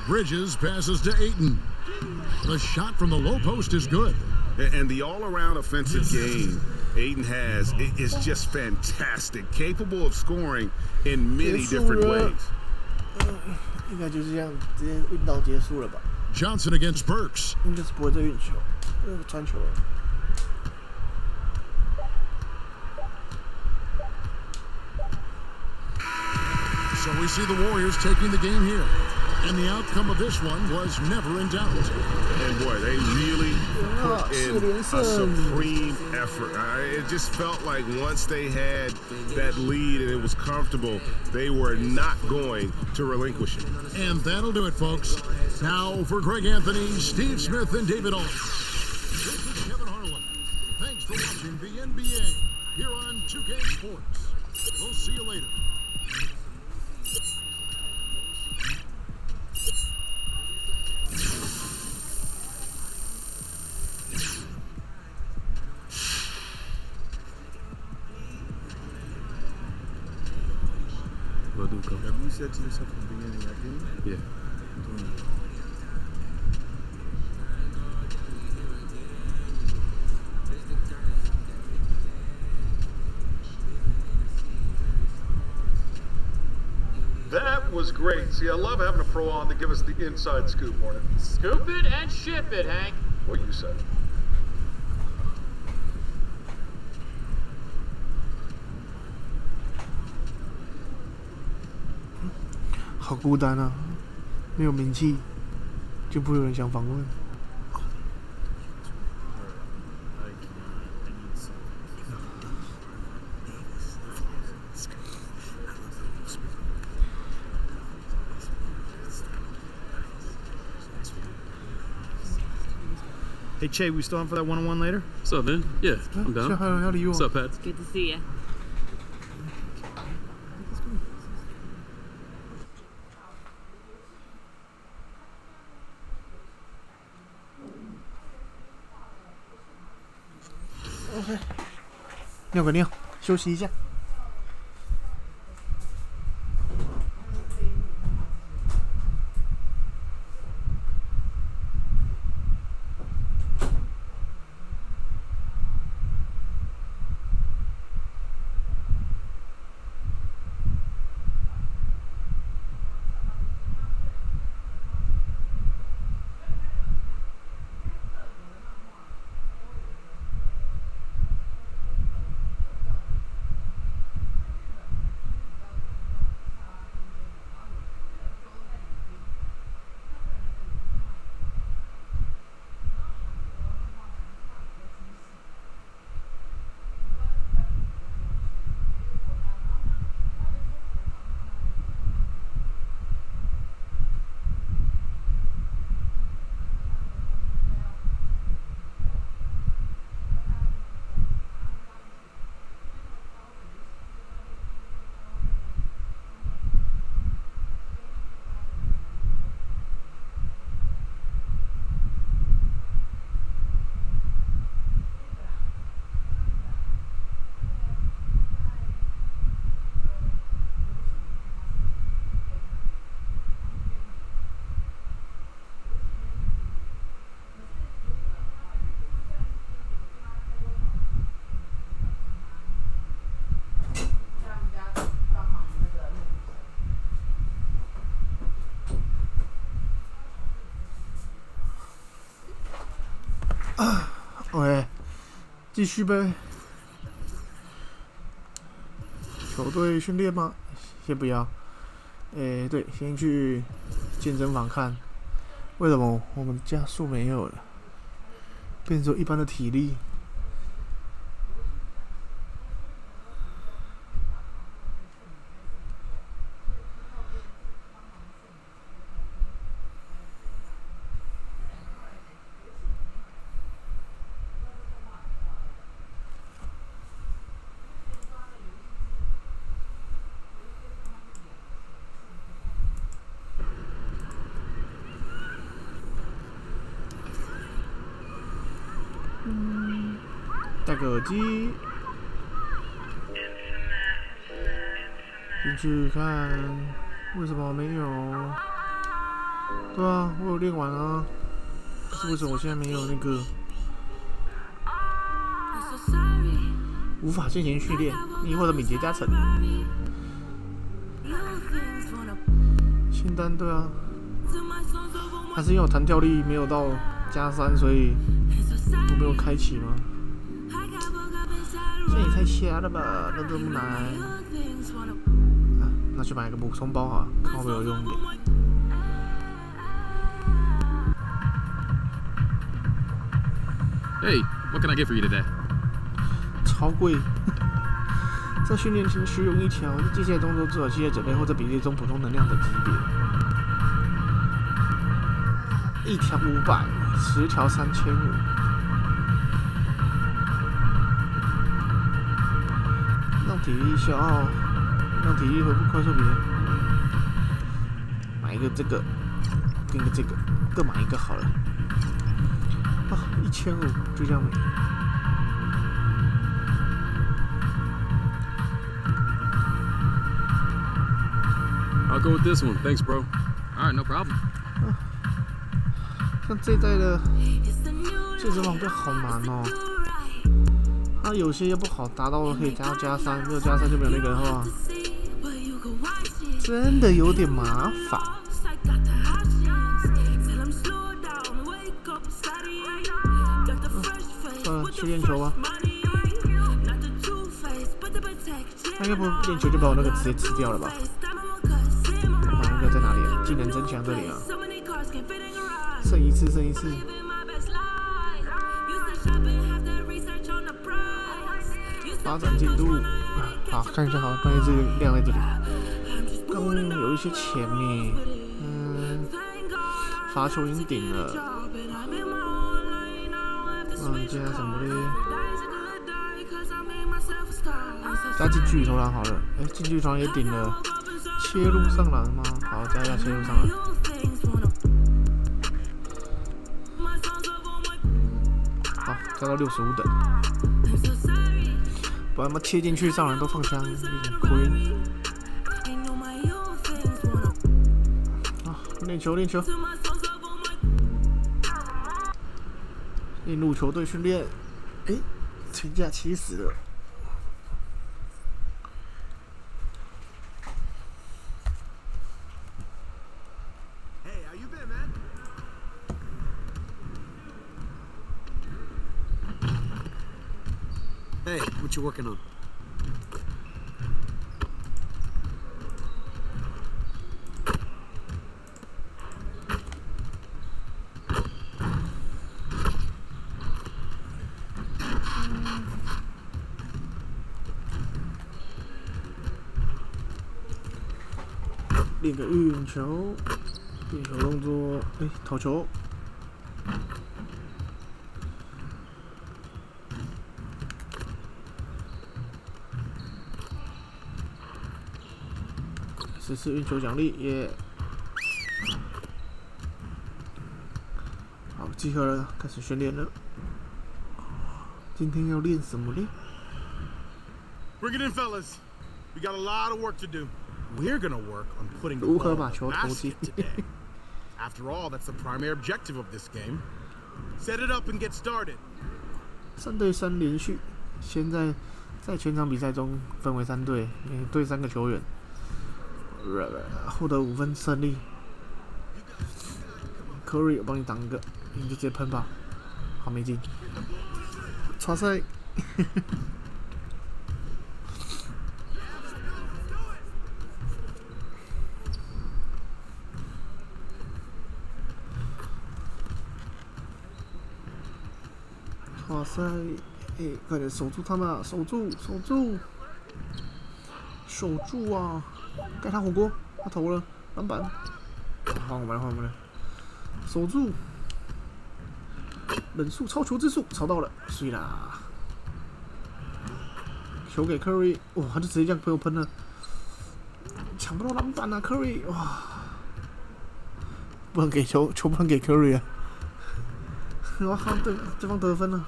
Bridges passes to Ayton. The shot from the low post is good. And the all-around offensive game Ayton has is just fantastic, capable of scoring in many different ways. 应该就是这样，直接运到结束了吧 ？Johnson against Burks. 应该是不会再运球，传球了。So we see the Warriors taking the game here. And the outcome of this one was never in doubt. And boy, they really put in a supreme effort. It just felt like once they had that lead and it was comfortable, they were not going to relinquish it. And that'll do it, folks. Now for Greg Anthony, Steve Smith, and David Alt. This is Kevin Harlan. Thanks for watching the NBA here on 2K Sports. We'll see you later. Have you said to yourself at the beginning of that game? Yeah. That was great. See, I love having a pro on to give us the inside scoop, Hornet. Scoop it and ship it, Hank. What you said. "好孤单啊，没有名气，就不会有人想访问。Hey, Che, we still on for that one-on-one later? What's up, man? Yeah, I'm down. How do you? What's up, Pat? Good to see you. OK， 尿个尿，休息一下。OK， 继续呗。球队训练吗？先不要。对，先去健身房看。为什么我们加速没有了？变成一般的体力。戴个耳机，进去看，为什么没有？对啊，我有练完啊，可是为什么我现在没有那个？无法进行训练，你或者敏捷加成。清单对啊，还是因为我弹跳力没有到+3，所以我没有开启吗？这也太瞎了吧，那这么难。那去买个补充包好了，看会不会有用一点。Hey, what can I get for you today? 超贵。在训练前使用一条机械动作做好机械准备或者比例中普通能量的级别。一条500，10条3500。让体力消耗，让体力恢复快速比。买一个这个，跟一个这个，各买一个好了。啊，1500就这样没。I'll go with this one. Thanks, bro. All right, no problem. 像这一代的健身房变好难哦。它有些又不好达到可以加到+3，没有+3就没有那个的话，真的有点麻烦。算了，去练球吧。他应该不练球就把我那个直接吃掉了吧？那个在哪里啊？技能增强这里啊。剩一次，剩一次。发展进度，好看一下，好，关于这个亮在这里。刚有一些钱呢，罚球已经顶了。加什么嘞？加近距离投篮好了。近距离投篮也顶了。切入上篮吗？好，加一下切入上篮。好，加到65等。不然他妈切进去上篮都放枪，有点亏。啊，练球练球。进入球队训练。全假期死了。Hey, what you working on? .练个运球，运球动作，投球。10次运球奖励耶！好，集合了，开始训练了。今天要练什么嘞 Bring it in, fellas. We got a lot of work to do. We're gonna work on putting the 如何 ball 把 in 球 the 投进 basket today. After all, that's the primary objective of this game. Set it up and get started. 3对3连续，现在在全场比赛中分为3队，对3个球员，获得5分胜利。Curry 我帮你挡一个，你就直接喷吧。好没劲。超赛。哇塞！快点守住他们啊！守住，守住，守住啊！盖他火锅，他投了篮板。换我们了，换我们了！守住，忍术超球之术，超到了，碎啦！球给 Curry， 哇，他就直接这样被我喷了，抢不到篮板啊 ，Curry， 哇！不能给球，球不能给 Curry 啊！我靠，对方得分了。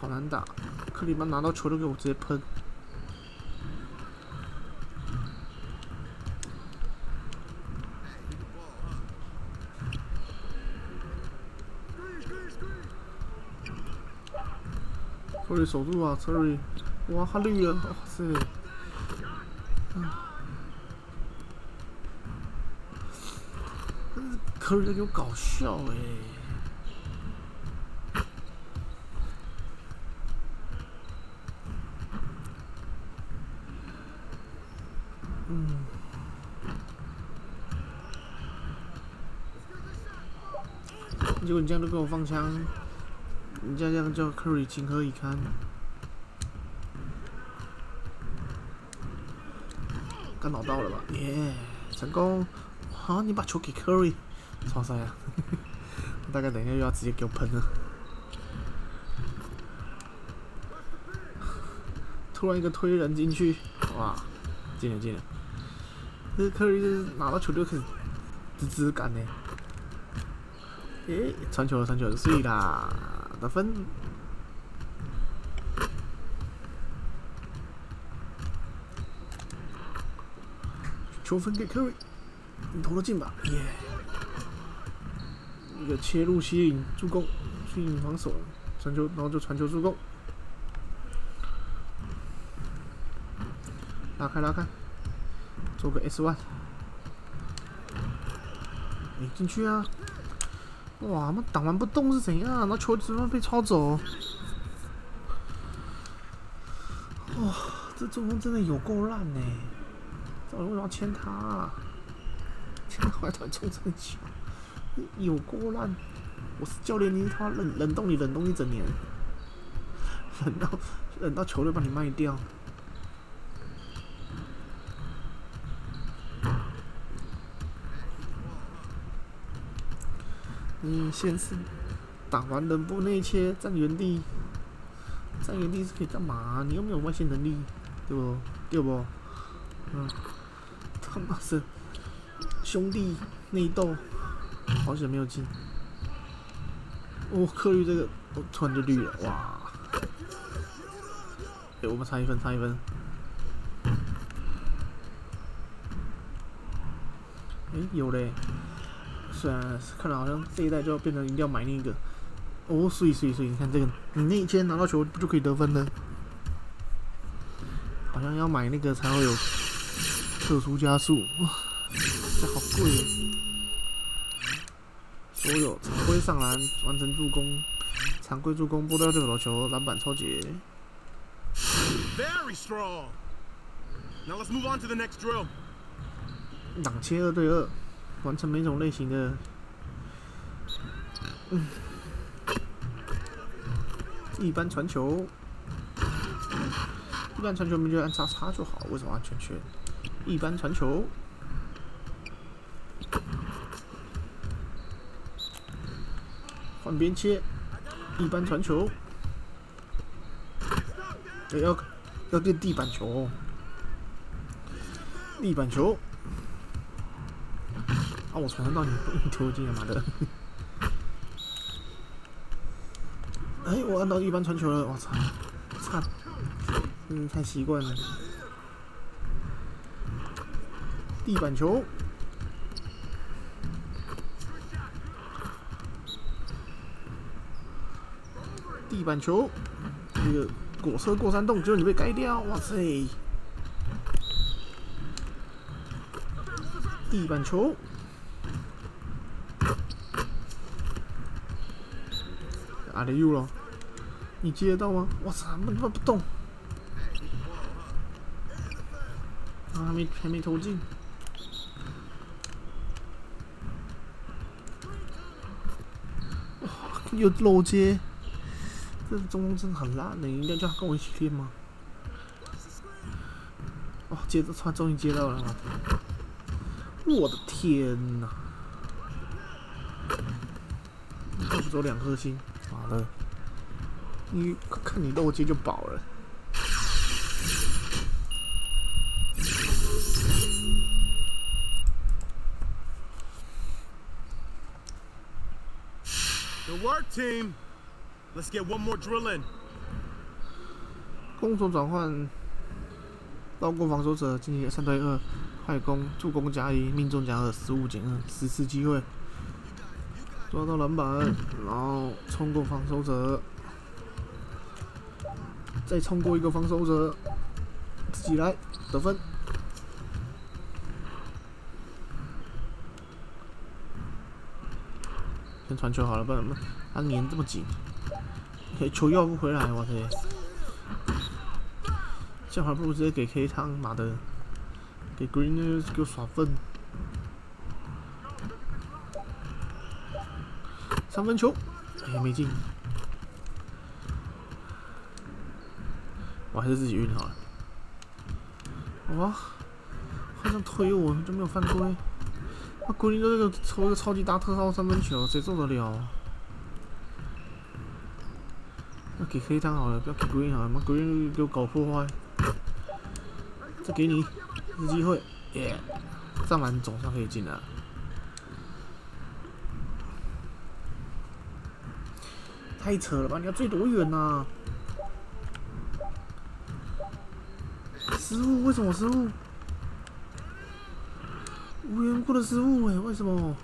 好难打，克里曼拿到球都给我直接喷。科里守住啊，科里，哇，他绿了，哇塞！科里在给我搞笑哎、结果你这样都给我放枪，你这样叫 Curry 情何以堪？干扰到了吧？耶，成功！好，你把球给 Curry， 超帅啊！大概等一下又要直接给我喷了。突然一个推人进去，哇，进了进了！这 Curry 拿到球就开始吱吱干呢。传球碎啦，得分。球分给 Curry， 你投得进吧？耶！一个切入吸引助攻，吸引防守，传球，然后就传球助攻。拉开，做个 S1， 你进去啊！哇，他们挡完不动是怎样？那球直接被抄走。哇，这中锋真的有够烂呢！到底为什么要签他啊？签他还团冲成球，有够烂！我是教练，你他妈冷冻你一整年，冷到球队把你卖掉。你先是打完人不内切，站原地是可以干嘛？你又没有外线能力，对不？他妈是兄弟内斗，好险没有进。哦，克绿这个，突然就绿了，哇！我们差一分。有嘞。虽然看来好像这一代就要变成一定要买那个，哦，所以，你看这个，你内切拿到球不就可以得分了？好像要买那个才会有特殊加速，哇，这好贵哦！所有常规上篮完成助攻，常规助攻拨到对手球，篮板超解。Very strong. Now let's move on to the next drill. 挡切2对2。完成每种类型的，一般传球，你就按叉叉就好，为什么按圈圈？一般传球，换边切，一般传球，要练地板球，啊！我传到你丢进了，妈的！我按到一般传球了，我操！操！太习惯了。地板球，这个火车过山洞，结果你被盖掉，哇塞！地板球，阿里 U 了，你接得到吗？我操，不动，啊，还没投进。又漏接，这中锋真的很烂的，应该叫他跟我一起练吗？哦，接着他终于接到了，我的天哪！要不走2颗星，妈的！你看你漏接就饱了。Good work, team. Let's get one more drill in. 攻守转换，绕过防守者，进行3对2，快攻，助攻+1，命中+2，失误减2，10次机会，抓到篮板，然后冲过防守者，再冲过一个防守者，自己来得分。先传球好了，不然他粘这么紧，球要不回来，我天！这还不如直接给 K 汤，妈的，给 Green 给我耍笨。3分球，哎呀没进，我还是自己运好了。哇，好像推我就没有犯规。那 Green 这个抽一个超级大特号3分球，谁受得了？那给 K 汤好了，不要给 Green 好了，妈 Green 给我搞破坏。再给你一次机会，耶！上篮总算可以进了。太扯了吧！你要追多远呐？失误？为什么我失误？无缘故的失误哎，为什么？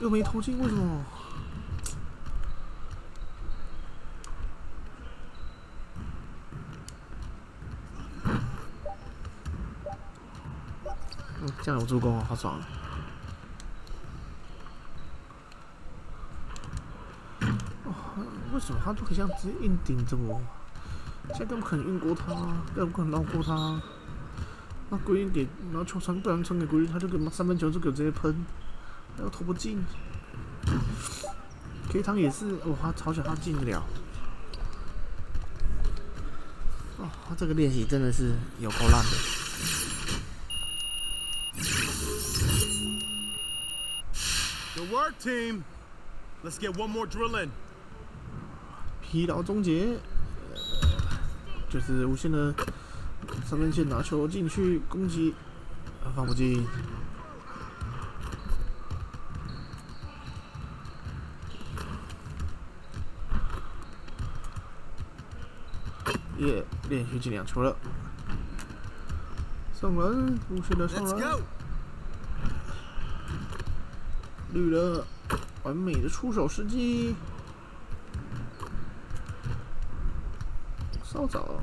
又没投进，为什么？这样有助攻哦，好爽！为什么他都可以这样直接硬顶着我？现在更不可能运过他，更不可能绕过他。那归因给，然后球传不然传给归因，他就给3分球就给我直接喷，然后投不进。K 汤也是，哇，好想他进得了。哦，他这个练习真的是有够烂的。Good work, team. Let's get one more drill in. 疲劳终结，就是无限的3分线拿球进去攻击，放不进。耶，连续进2球了，上篮，无限的上篮，绿了，完美的出手时机。稍早，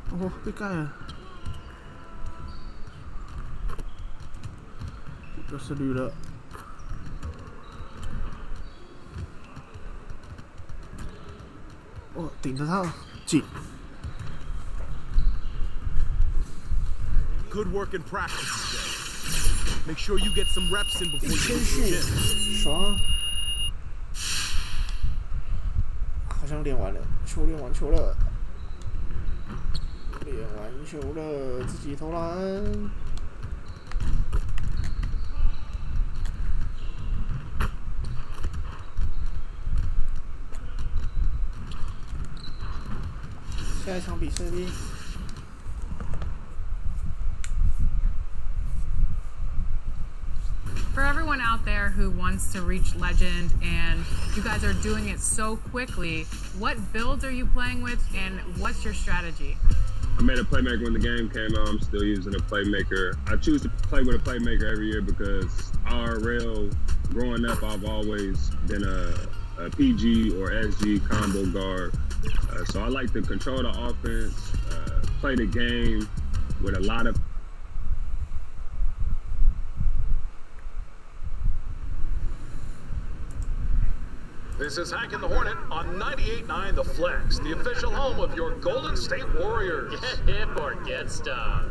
哦，被盖了，这是绿了，哦，顶着他进。Good work in practice today. Make sure you get some reps in before you begin. 爽。好像练完了，练完球了，练完球了，自己投篮。下一场比赛里。For everyone out there who wants to reach legend and you guys are doing it so quickly, what builds are you playing with and what's your strategy? I made a playmaker when the game came out. I'm still using a playmaker. I choose to play with a playmaker every year because RL, growing up, I've always been a PG or SG combo guard. So I like to control the offense, play the game with a lot of. This is Hank and the Hornet on 98.9 The Flex, the official home of your Golden State Warriors. Get hip or get stung.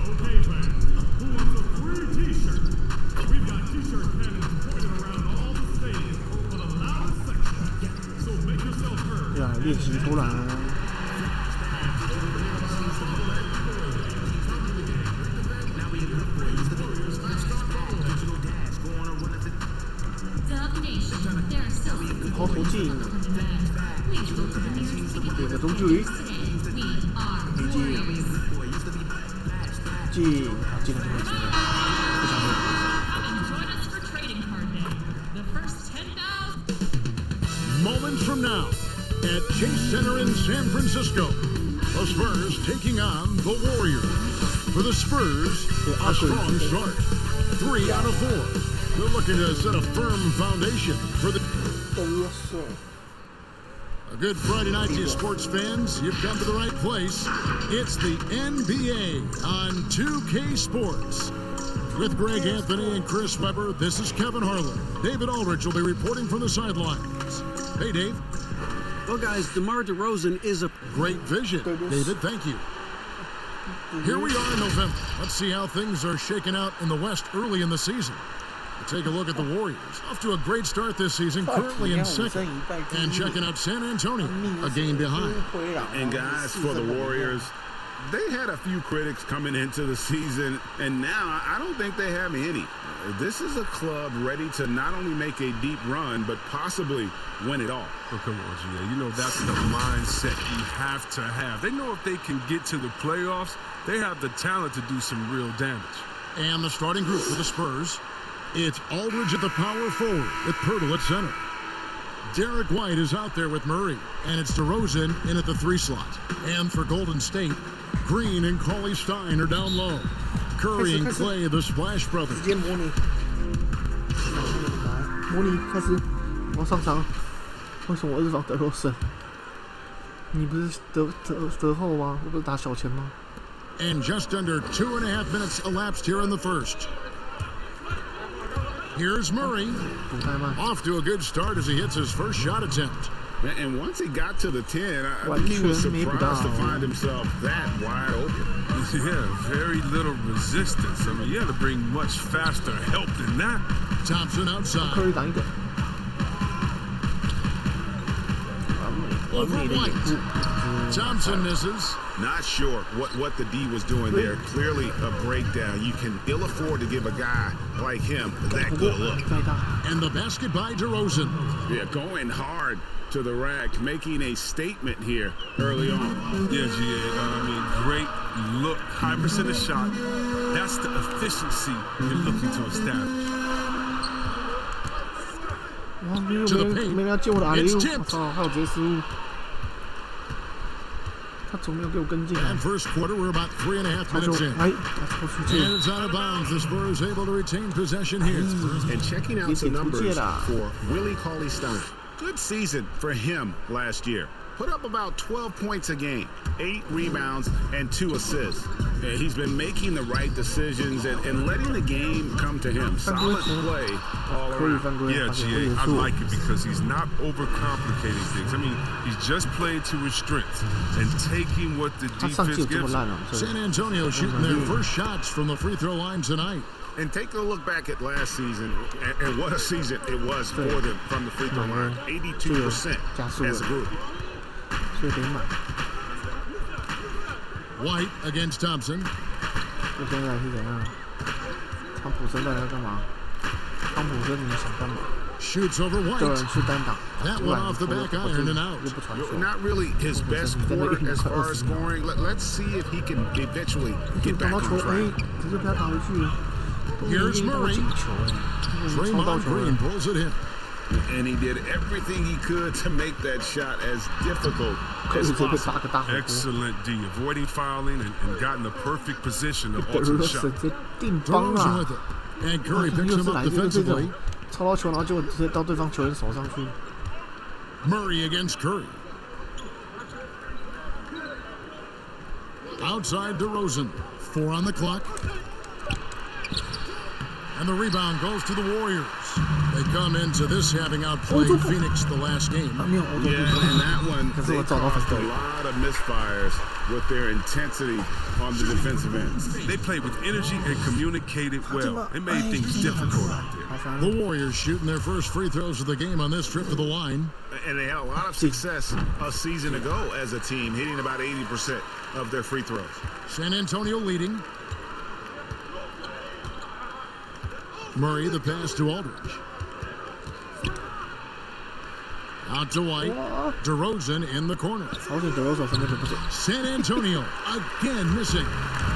Okay, fans, who wants a free t-shirt? We've got t-shirt cannons pointed around all the stadium for the loudest section. So make yourself heard. 对啊，练习投篮。抛投进，给个中距离，预计进，好进了，非常好。Moments from now, at Chase Center in San Francisco, the Spurs taking on the Warriors. For the Spurs, a strong start. 3 out of 4. They're looking to set a firm foundation for the... A good Friday night to you sports fans. You've come to the right place. It's the NBA on 2K Sports. With Greg Anthony and Chris Webber, this is Kevin Harlan. David Aldridge will be reporting from the sidelines. Hey, Dave. Well, guys, DeMar DeRozan is a... Great vision, David. Thank you. Here we are in November. Let's see how things are shaking out in the West early in the season. Take a look at the Warriors. Off to a great start this season, currently in second. And checking out San Antonio, a game behind. And guys, for the Warriors, they had a few critics coming into the season, and now I don't think they have any. This is a club ready to not only make a deep run, but possibly win it all. Oh, come on, GA. You know, that's the mindset you have to have. They know if they can get to the playoffs, they have the talent to do some real damage. And the starting group for the Spurs, it's Aldridge at the power forward with Pirtle at center. Derek White is out there with Murray, and it's DeRozan in at the 3 slot. And for Golden State, Green and Cauley Stein are down low. Curry and Clay, the Splash Brothers. 模拟开始，我上场。为什么我日防德罗森？你不是德后吗？我不是打小前吗？ And just under 2.5 minutes elapsed here in the first. Here's Murray. Off to a good start as he hits his first shot attempt. And once he got to the 10, I think he was surprised to find himself that wide open. Yeah, very little resistance. I mean, you had to bring much faster help than that. Thompson outside. Over White. Thompson misses. Not sure what the D was doing there. Clearly a breakdown. You can ill afford to give a guy like him that good look. And the basket by DeRozan. Yeah, going hard to the rack, making a statement here early on. Yeah, GA. I mean, great look, high percentage shot. That's the efficiency you're looking to establish. To the paint. It's tipped. And first quarter, we're about 3.5 minutes in. And it's out of bounds. The Spurs able to retain possession here. And checking out some numbers for Willie Cauley Stein. Good season for him last year. Put up about 12 points a game, 8 rebounds, and 2 assists. And he's been making the right decisions and letting the game come to him. Solid play all around. Yeah, GA, I like it because he's not overcomplicating things. I mean, he's just playing to his strengths and taking what the defense gives him. San Antonio shooting their first shots from the free throw line tonight. And take a look back at last season, and what a season it was for them from the free throw line. 82% as a group. White against Thompson. Shoots over White. That one off the back iron and out. Not really his best quarter as far as scoring. Let's see if he can eventually get back on track. Here's Murray. Draymond Green pulls it in. And he did everything he could to make that shot as difficult as possible. Excellent D, avoiding fouling and got in the perfect position to alter the shot. DeRozan with it. And Curry picks him up defensively. 抄到球，然后就直接到对方球员手上去。 Murray against Curry. Outside DeRozan. 4 on the clock. And the rebound goes to the Warriors. They come into this having outplayed Phoenix the last game. Yeah, and that one, they caused a lot of misfires with their intensity on the defensive end. They played with energy and communicated well. It made things difficult out there. The Warriors shooting their first free throws of the game on this trip to the line. And they had a lot of success a season ago as a team, hitting about 80% of their free throws. San Antonio leading. Murray, the pass to Aldridge. Out to White. DeRozan in the corner. San Antonio again missing.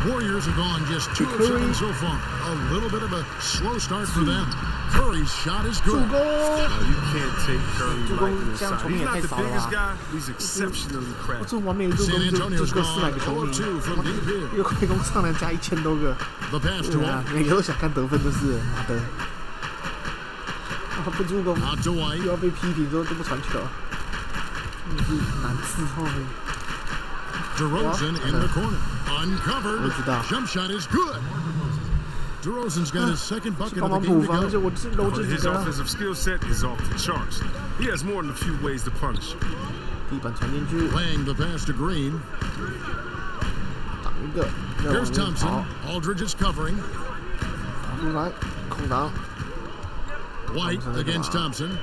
Warriors have gone just 2 of 7 so far. A little bit of a slow start for them. Curry's shot is good. You can't take Curry lightly inside. He's not the biggest guy. He's exceptionally crafty. San Antonio's gone 0-2 from deep here. 一个快攻上来加1000多个。 The pass to Aldridge. 每个都想看得分，就是妈的。不助攻，又要被批评说都不传球，真是难伺候。 DeRozan in the corner, uncovered. Jump shot is good. DeRozan's got his second bucket of the game to go. His offensive skill set is off the charts. He has more than a few ways to punish you. Playing the pass to Green. Here's Thompson. Aldridge is covering. White against Thompson.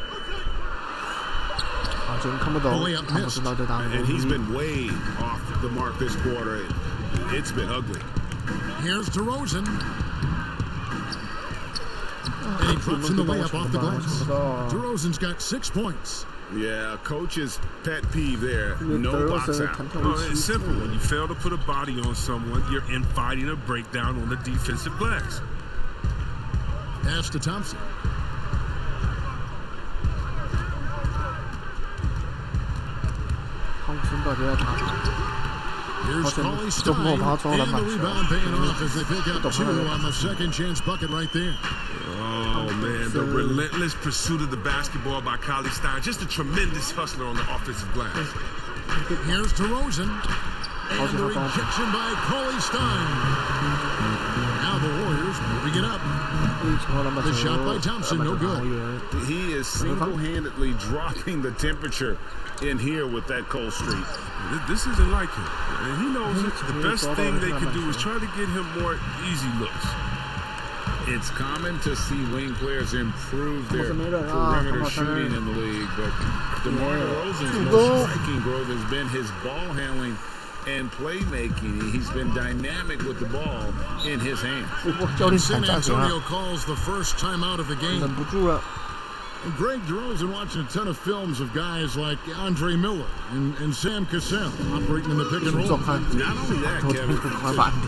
Layup missed. And he's been way off the mark this quarter. It's been ugly. Here's DeRozan. And he drops in the layup off the glass. DeRozan's got 6 points. Yeah, coach's pet peeve there. No box out. It's simple. When you fail to put a body on someone, you're inviting a breakdown on the defensive glass. Pass to Thompson. Here's Cauley Stein, and the rebound paying off as they pick up 2 on the second chance bucket right there. Oh, man, the relentless pursuit of the basketball by Cauley Stein. Just a tremendous hustler on the offensive glass. Here's DeRozan, and the rejection by Cauley Stein. Now the Warriors moving it up. The shot by Thompson, no good. He is single-handedly dropping the temperature in here with that cold streak. This isn't like him, and he knows it. The best thing they can do is try to get him more easy looks. It's common to see wing players improve their perimeter shooting in the league, but DeMar DeRozan's most striking growth has been his ball handling and playmaking. He's been dynamic with the ball in his hands. San Antonio calls the first timeout of the game. Greg DeRozan watching a ton of films of guys like Andre Miller and Sam Cassell operating in the pick and roll. Not only that, Kevin,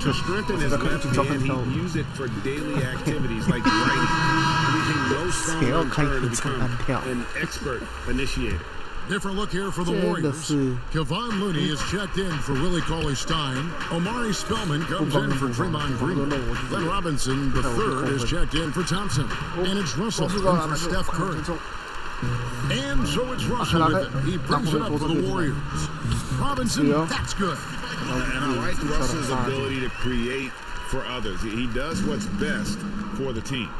to strengthen his left hand, he use it for daily activities like writing, leaving no stone unturned to become an expert initiator. Different look here for the Warriors. Kevon Looney is checked in for Willie Cauley-Stein. Omari Spellman comes in for Draymond Green. Glenn Robinson, the third, is checked in for Thompson. And it's Russell in for Steph Curry. And so it's Russell with it. He brings it up for the Warriors. Robinson, that's good. And I like Russell's ability to create for others. He does what's best for the team.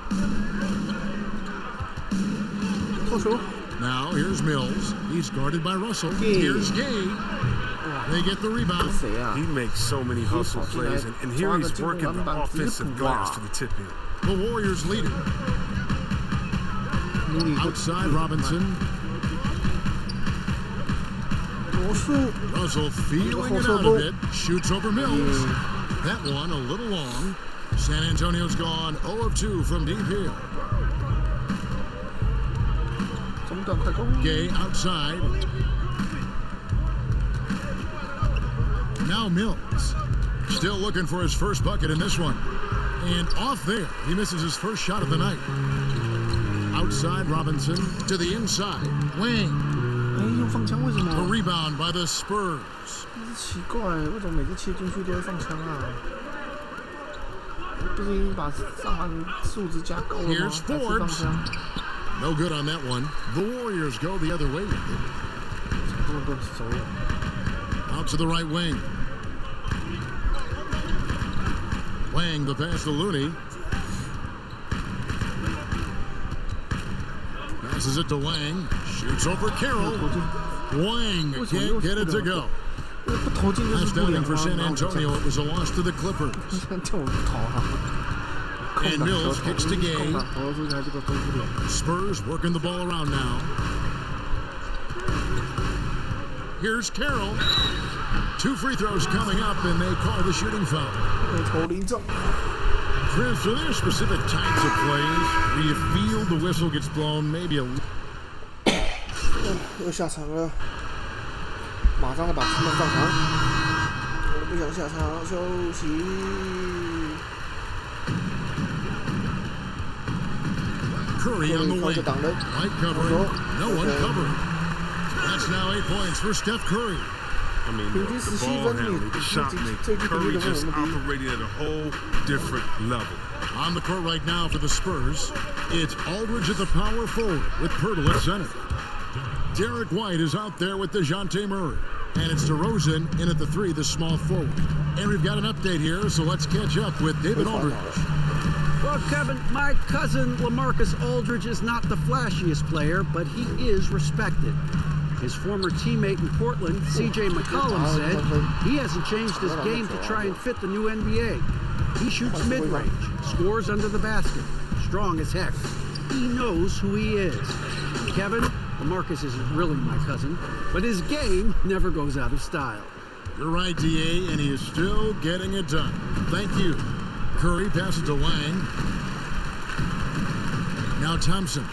Now, here's Mills. He's guarded by Russell. Here's Gay. They get the rebound. He makes so many hustle plays, and here he's working the offensive glass for the tip-in. The Warriors lead it. Outside Robinson. Russell feeling it out a bit. Shoots over Mills. That one a little long. San Antonio's gone 0 of 2 from deep here. Gay outside. Now Mills. Still looking for his first bucket in this one. And off there. He misses his first shot of the night. Outside Robinson to the inside. Wang. A rebound by the Spurs. 不是已经把上篮数值加高了吗？ Here's Forbes. No good on that one. The Warriors go the other way. Out to the right wing. Wang the pass to Looney. Passes it to Wang. Shoots over Carroll. Wang can't get it to go. Last outing for San Antonio, it was a loss to the Clippers. And Mills kicks to Gay. Spurs working the ball around now. Here's Carroll. 2 free throws coming up, and they call the shooting foul. Chris, are there specific types of plays where you feel the whistle gets blown maybe a little? 又下场了，马上来把他们上场。我不想下场，休息。Curry on the wing. Right cover. No one covered. That's now 8 points for Steph Curry. I mean, the ball handling, the shot making, Curry just operating at a whole different level. On the court right now for the Spurs, it's Aldridge at the power forward with Pirtle at center. Derek White is out there with DeJounte Murray. And it's DeRozan in at the 3, the small forward. And we've got an update here, so let's catch up with David Aldridge. Well, Kevin, my cousin LaMarcus Aldridge is not the flashiest player, but he is respected. His former teammate in Portland, C.J. McCollum, said he hasn't changed his game to try and fit the new NBA. He shoots mid-range, scores under the basket, strong as heck. He knows who he is. Kevin, LaMarcus isn't really my cousin, but his game never goes out of style. You're right, D.A., and he is still getting it done. Thank you. Curry passes to Wang. Now Thompson.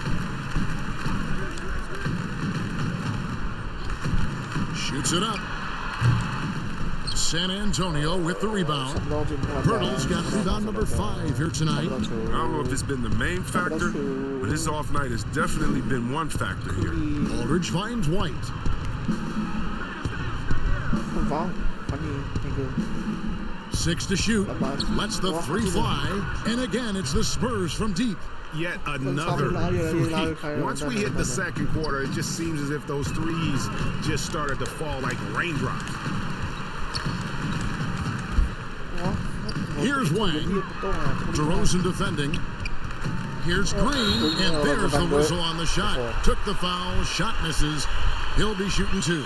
Shoots it up. San Antonio with the rebound. Pirtle's got rebound number 5 here tonight. I don't know if it's been the main factor, but his off night has definitely been one factor here. Aldridge finds White. 6 to shoot. Lets the 3 fly. And again, it's the Spurs from deep. Yet another three. Once we hit the second quarter, it just seems as if those threes just started to fall like raindrops. Here's Wang. DeRozan defending. Here's Green, and there's the whistle on the shot. Took the foul, shot misses. He'll be shooting 2.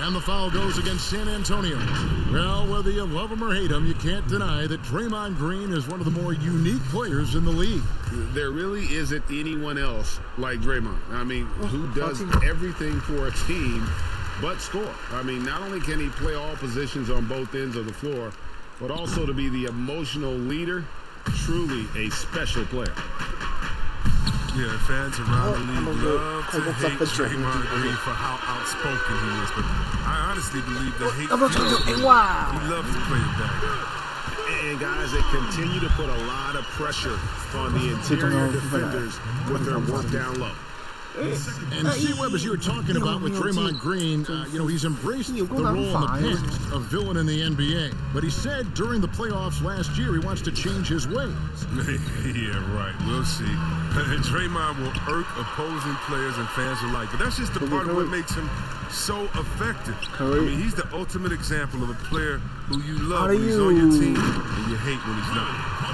And the foul goes against San Antonio. Well, whether you love him or hate him, you can't deny that Draymond Green is one of the more unique players in the league. There really isn't anyone else like Draymond. I mean, who does everything for a team but score. I mean, not only can he play all positions on both ends of the floor, but also to be the emotional leader. Truly a special player. Yeah, fans around the league love to hate Draymond Green for how outspoken he is, but I honestly believe the hate he loves to play it back. And guys, they continue to put a lot of pressure on the interior defenders with their work down low. And C-Web, as you were talking about with Draymond Green, he's embraced the role in the past of villain in the NBA. But he said during the playoffs last year he wants to change his ways. Yeah, right. We'll see. Draymond will irk opposing players and fans alike. But that's just the part of what makes him so effective. I mean, he's the ultimate example of a player who you love when he's on your team and you hate when he's not.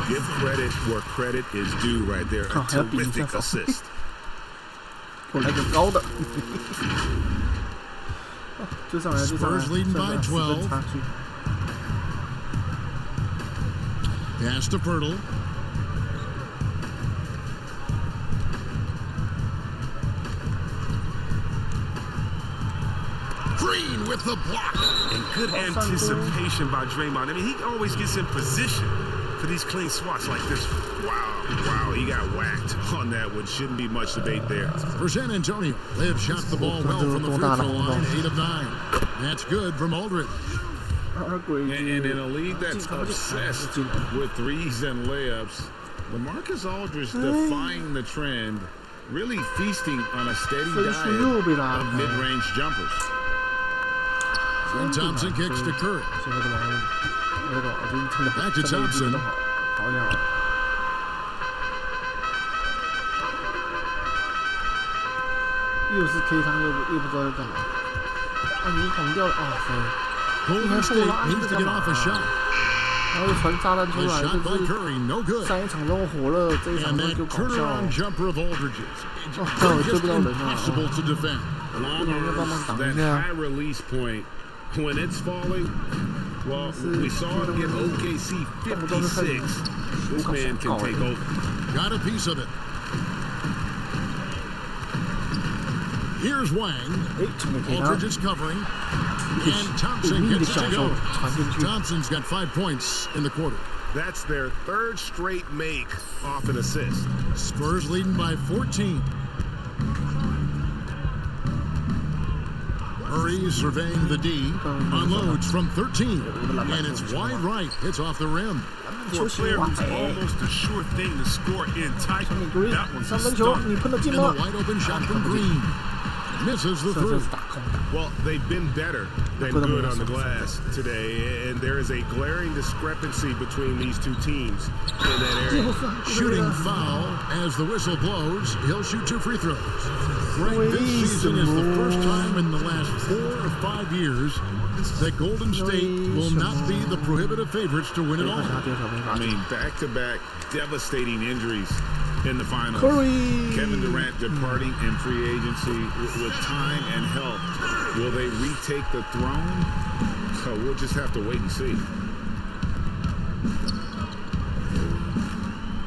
Give credit where credit is due right there. A terrific assist. Spurs leading by 12. Pass to Pirtle. Green with the block. And good anticipation by Draymond. I mean, he always gets in position for these clean swats like this one. Wow, he got whacked on that one. Shouldn't be much debate there. For San Antonio, they have shot the ball well from the free throw line, 8 of 9. That's good from Aldridge. And in a league that's obsessed with threes and layups, LaMarcus Aldridge defying the trend, really feasting on a steady diet of mid-range jumpers. And Thompson kicks to Curry. Back to Thompson. 好呀。又是 K 汤，又不知道要干嘛。啊，你捅掉了！哇塞！你还后拉你干嘛？然后又传炸弹出来，就是上一场都火热，这一场就搞笑。哦，我追不到人啊！不能要帮忙挡一下。 When it's falling, well, we saw him get OKC 56. This man can take over. Got a piece of it. Here's Wang. Aldridge is covering. And Thompson gets it to go. Thompson's got 5 points in the quarter. That's their third straight make off an assist. Spurs leading by 14. Murray surveying the D, unloads from 13, and it's wide right, hits off the rim. For a player who's almost a sure thing to score in tight, that one's a stunner. And a wide open shot from Green. Misses the three. Well, they've been better than good on the glass today, and there is a glaring discrepancy between these two teams in that area. Shooting foul as the whistle blows. He'll shoot 2 free throws. Greg, this season is the first time in the last 4 or 5 years that Golden State will not be the prohibitive favorites to win it all. I mean, back-to-back devastating injuries in the finals. Kevin Durant departing in free agency with time and health. Will they retake the throne? So we'll just have to wait and see.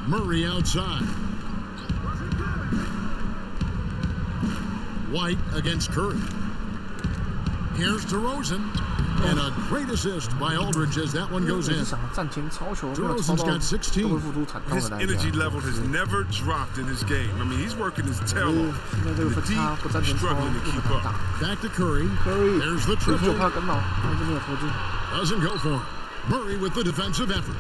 Murray outside. White against Curry. Here's DeRozan. And a great assist by Aldridge as that one goes in. DeRozan's got 16. His energy level has never dropped in this game. I mean, he's working his tail off. The D struggling to keep up. Back to Curry. There's the triple. Doesn't go for him. Murray with the defensive effort.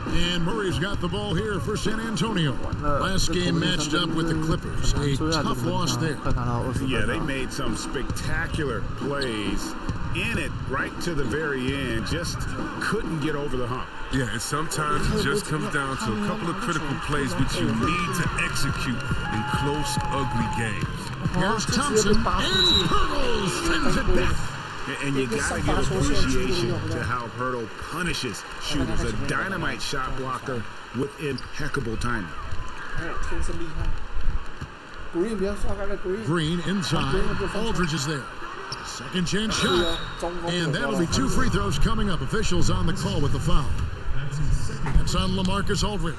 And Murray's got the ball here for San Antonio. Last game matched up with the Clippers. A tough loss there. Yeah, they made some spectacular plays in it right to the very end. Just couldn't get over the hump. Yeah, and sometimes it just comes down to a couple of critical plays which you need to execute in close, ugly games. Here's Thompson. And Hurdle sends it back. And you gotta give appreciation to how Hurdle punishes shooters. A dynamite shot blocker with impeccable timing. Green inside. Aldridge is there. Second chance shot. And that'll be 2 free throws coming up. Officials on the call with the foul. That's on LaMarcus Aldridge.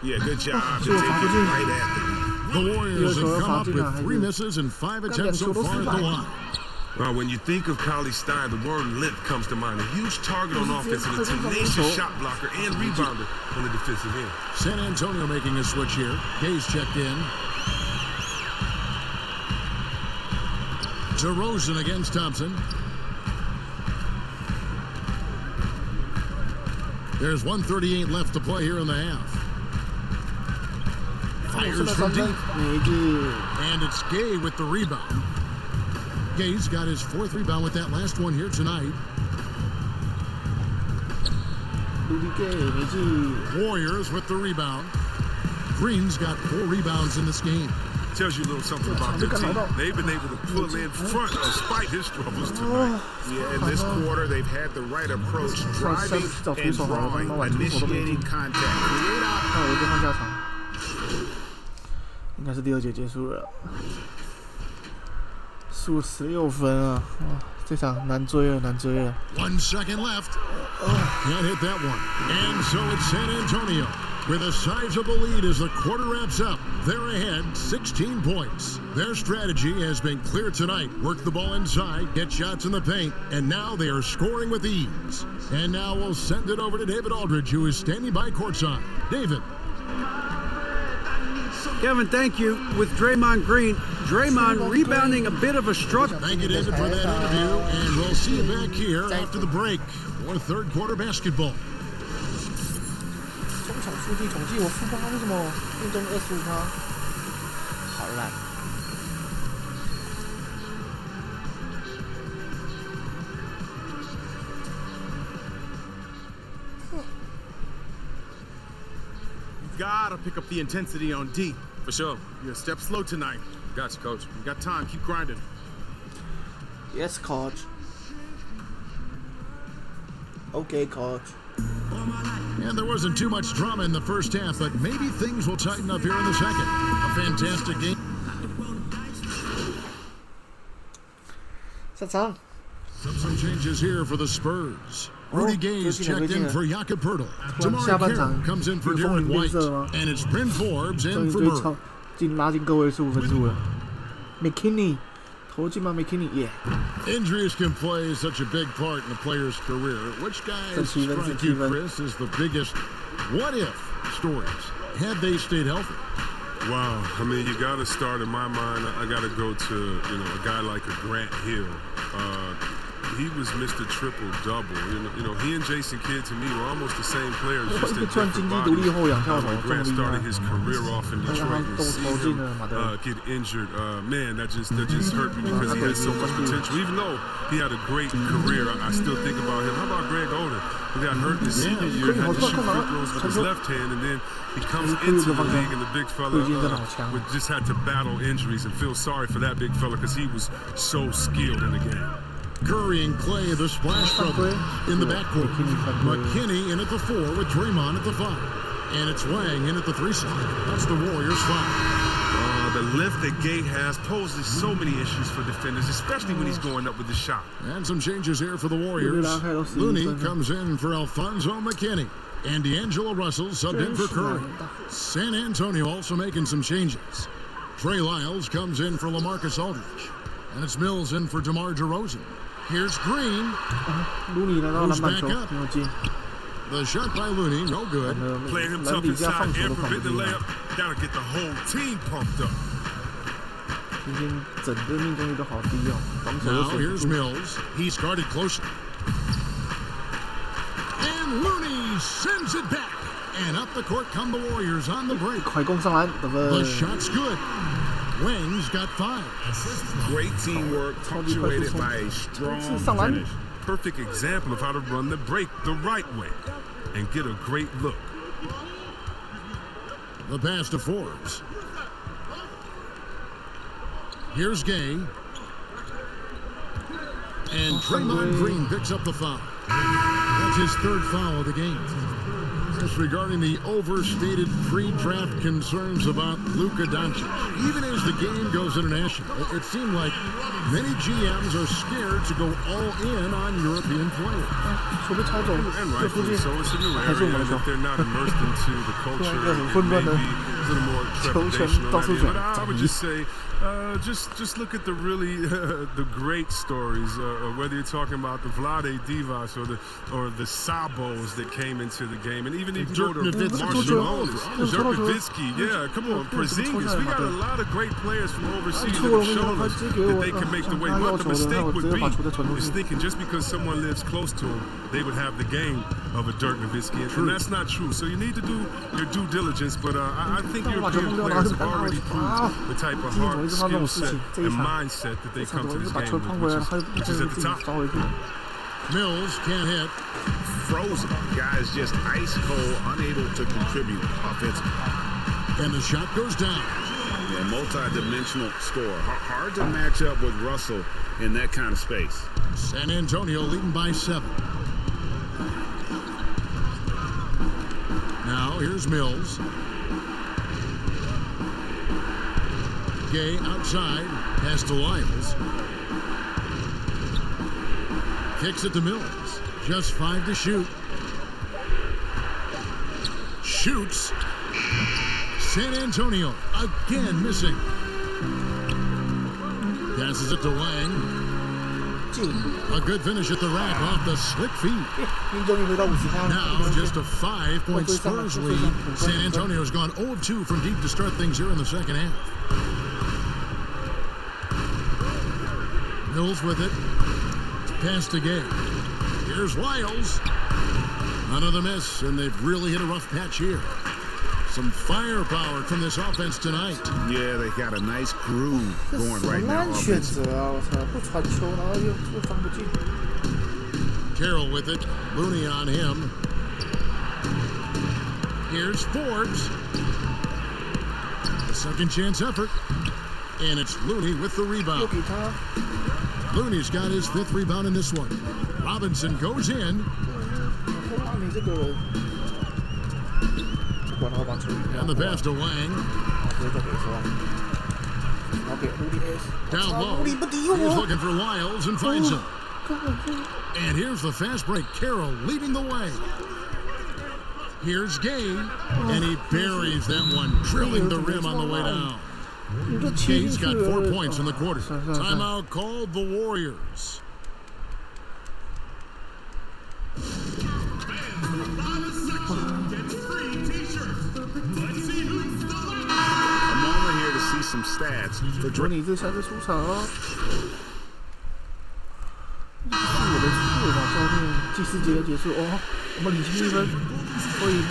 Yeah, good job to take it right at them. The Warriors have come up with 3 misses and 5 attempts so far at the line. When you think of Cauley Stein, the word length comes to mind. A huge target on offense and a tenacious shot blocker and rebounder on the defensive end. San Antonio making a switch here. Gaze checked in. DeRozan against Thompson. There's 1:38 left to play here in the half. Fires from deep. And it's Gay with the rebound. Gay's got his 4th rebound with that last one here tonight. Warriors with the rebound. Green's got 4 rebounds in this game. Tells you a little something about their team. They've been able to pull in front despite his troubles tonight. Yeah, in this quarter, they've had the right approach, driving and drawing, initiating contact. 应该是第2节结束了，输16分啊！哇，这场难追了，难追了。 1 second left. Can't hit that one. And so it's San Antonio with a sizable lead as the quarter wraps up. They're ahead 16 points. Their strategy has been clear tonight. Work the ball inside, get shots in the paint, and now they are scoring with ease. And now we'll send it over to David Aldridge, who is standing by courtside. David. Kevin, thank you. With Draymond Green, Draymond rebounding a bit of a struggle. Thank you, David, for that interview, and we'll see you back here after the break for 3rd quarter basketball. 中场数据统计我负8，为什么命中25%？好烂。gotta pick up the intensity on D. For sure. You're a step slow tonight. Got you, coach. You got time. Keep grinding. Yes, coach. Okay, coach. And there wasn't too much drama in the first half, but maybe things will tighten up here in the second. A fantastic game. Some changes here for the Spurs. Rudy Gay's checked in for Jakob Poeltl. Demar Carroll comes in for Derek White. And it's Bryn Forbes in for Murray. 拉进个位数分数了。McKinney 投进吗 ？McKinney yeah. Injuries can play such a big part in a player's career. Which guys strike you, Chris, is the biggest what-if stories had they stayed healthy? Wow, I mean, you got to start in my mind. I got to go to a guy like a Grant Hill. He was Mr. Triple-Double. You know, he and Jason Kidd to me were almost the same players, just in different bodies. Grant started his career off in Detroit and see him get injured. Man, that just hurt me because he had so much potential. Even though he had a great career, I still think about him. How about Greg Oden, who got hurt in his senior year, had to shoot free throws with his left hand, and then he comes into the league, and the big fella just had to battle injuries, and feel sorry for that big fella because he was so skilled in the game. Curry and Clay, the Splash Brothers, in the backcourt. McKinney in at the 4 with Draymond at the 5. And it's Wang in at the 3 slot. That's the Warriors' 5. The lift that Gay has poses so many issues for defenders, especially when he's going up with the shot. And some changes here for the Warriors. Looney comes in for Alfonso McKinney. And D'Angelo Russell subbed in for Curry. San Antonio also making some changes. Trey Lyles comes in for LaMarcus Aldridge. And it's Mills in for DeMar DeRozan. Here's Green. Goes back up. The shot by Looney, no good. Playing him tough inside and prevent the layup. Gotta get the whole team pumped up. Now here's Mills. He's guarded closely. And Looney sends it back. And up the court come the Warriors on the break. The shot's good. Wang's got 5. Great teamwork, punctuated by a strong finish. Perfect example of how to run the break the right way and get a great look. The pass to Forbes. Here's Gay. And Draymond Green picks up the foul. That's his 3rd foul of the game. Regarding the overstated pre-draft concerns about Luka Doncic. Even as the game goes international, it seemed like many GMs are scared to go all in on European players. And rightfully so. It's a new area that they're not immersed into the culture. Maybe a little more trepidation on that. But I would just say, just look at the really the great stories, whether you're talking about the Vlade Divas or the Sabos that came into the game, and even Dirk Nowitzki, Dirk Nowitzki, yeah, come on, Porzingis. We got a lot of great players from overseas that have shown us that they can make the way. What the mistake would be is thinking just because someone lives close to them, they would have the game of a Dirk Nowitzki, and that's not true. So you need to do your due diligence, but I think European players have already proved the type of heart, skill set, and mindset that they come to this game with, which is at the top. Mills can't hit. Frozen. Guys just ice cold, unable to contribute offensively. And the shot goes down. Yeah, multi-dimensional score. Hard to match up with Russell in that kind of space. San Antonio leading by 7. Now here's Mills. Gay outside. Pass to Lyles. Kicks it to Mills. Just 5 to shoot. Shoots. San Antonio again missing. Passes it to Wang. A good finish at the rack off the slick feed. Now just a 5-point Spurs lead. San Antonio's gone 0 of 2 from deep to start things here in the second half. Mills with it. Pass to Gay. Here's Lyles. Another miss, and they've really hit a rough patch here. Some firepower from this offense tonight. Yeah, they got a nice groove going right now. Carroll with it. Looney on him. Here's Forbes. A second chance effort. And it's Looney with the rebound. Looney's got his 5th rebound in this one. Robinson goes in. And the pass to Wang. Down low. He's looking for Lyles and finds him. And here's the fast break. Carroll leading the way. Here's Gay. And he buries that one, drilling the rim on the way down. Gay's got 4 points in the quarter. Timeout called the Warriors. Some stats for 模拟这下就出场了。这是我的错吧，教练。第4节结束哦，我们领先1分，可以吗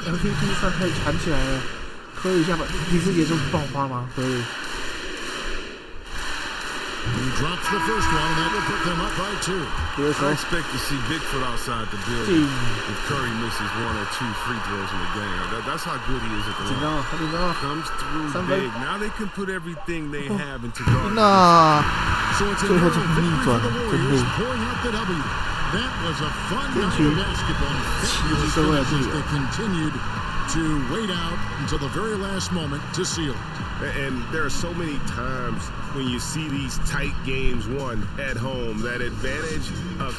？LPT 算开始弹起来了，可以一下吧？第4节就爆发吗？可以。He drops the first one, and that will put them up by 2. I expect to see Bigfoot outside the building if Curry misses 1 or 2 free throws in the game. That's how good he is at the line. Comes through big. Now they can put everything they have into guard. So it's a narrow victory for the Warriors, pulling out the W. That was a fun night of basketball. Fabulous as they continued to wait out until the very last moment to seal. And there are so many times when you see these tight games won at home, that advantage of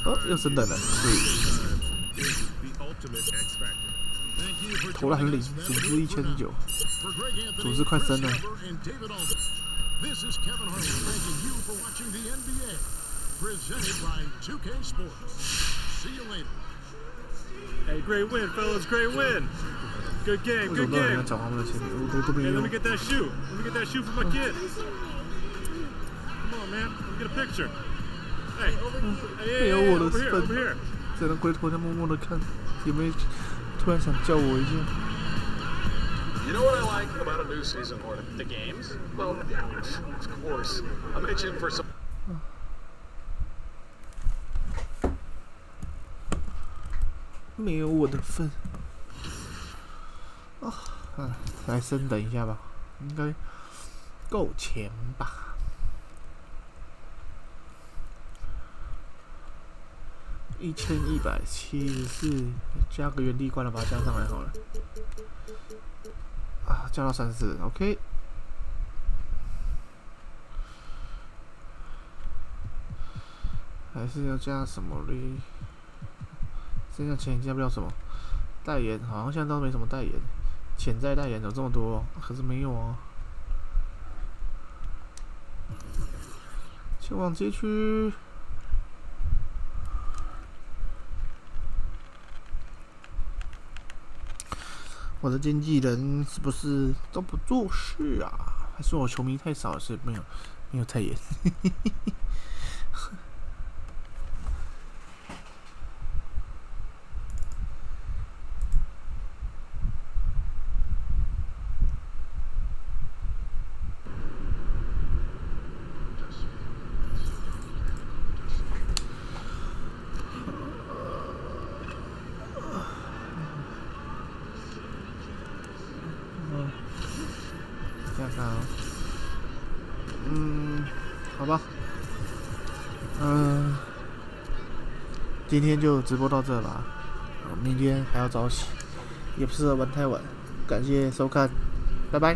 having that crowd behind is the ultimate X factor. 投了很灵，组织1900，组织快升了。This is Kevin Harlan thanking you for watching the NBA, presented by 2K Sports. See you later. Hey, great win, fellas, great win. Good game, good game. Hey, let me get that shoe. Let me get that shoe for my kid. Come on, man. Let me get a picture. Hey, hey, over here, over here. 只能回头再默默的看，有没有突然想叫我一下？ You know what I like about a new season, Hornet? The games? Well, yeah, of course. I'm itching for some. 没有我的份啊！来升等一下吧，应该够钱吧？1174，加个原地关了，把它加上来好了。啊，加到34 ，OK。还是要加什么嘞？剩下钱加不了什么，代言好像现在都没什么代言，潜在代言有这么多，可是没有啊。前往街区，我的经纪人是不是都不做事啊？还是我球迷太少，是没有代言？好吧，今天就直播到这吧，明天还要早起，也不适合玩太晚。感谢收看，拜拜。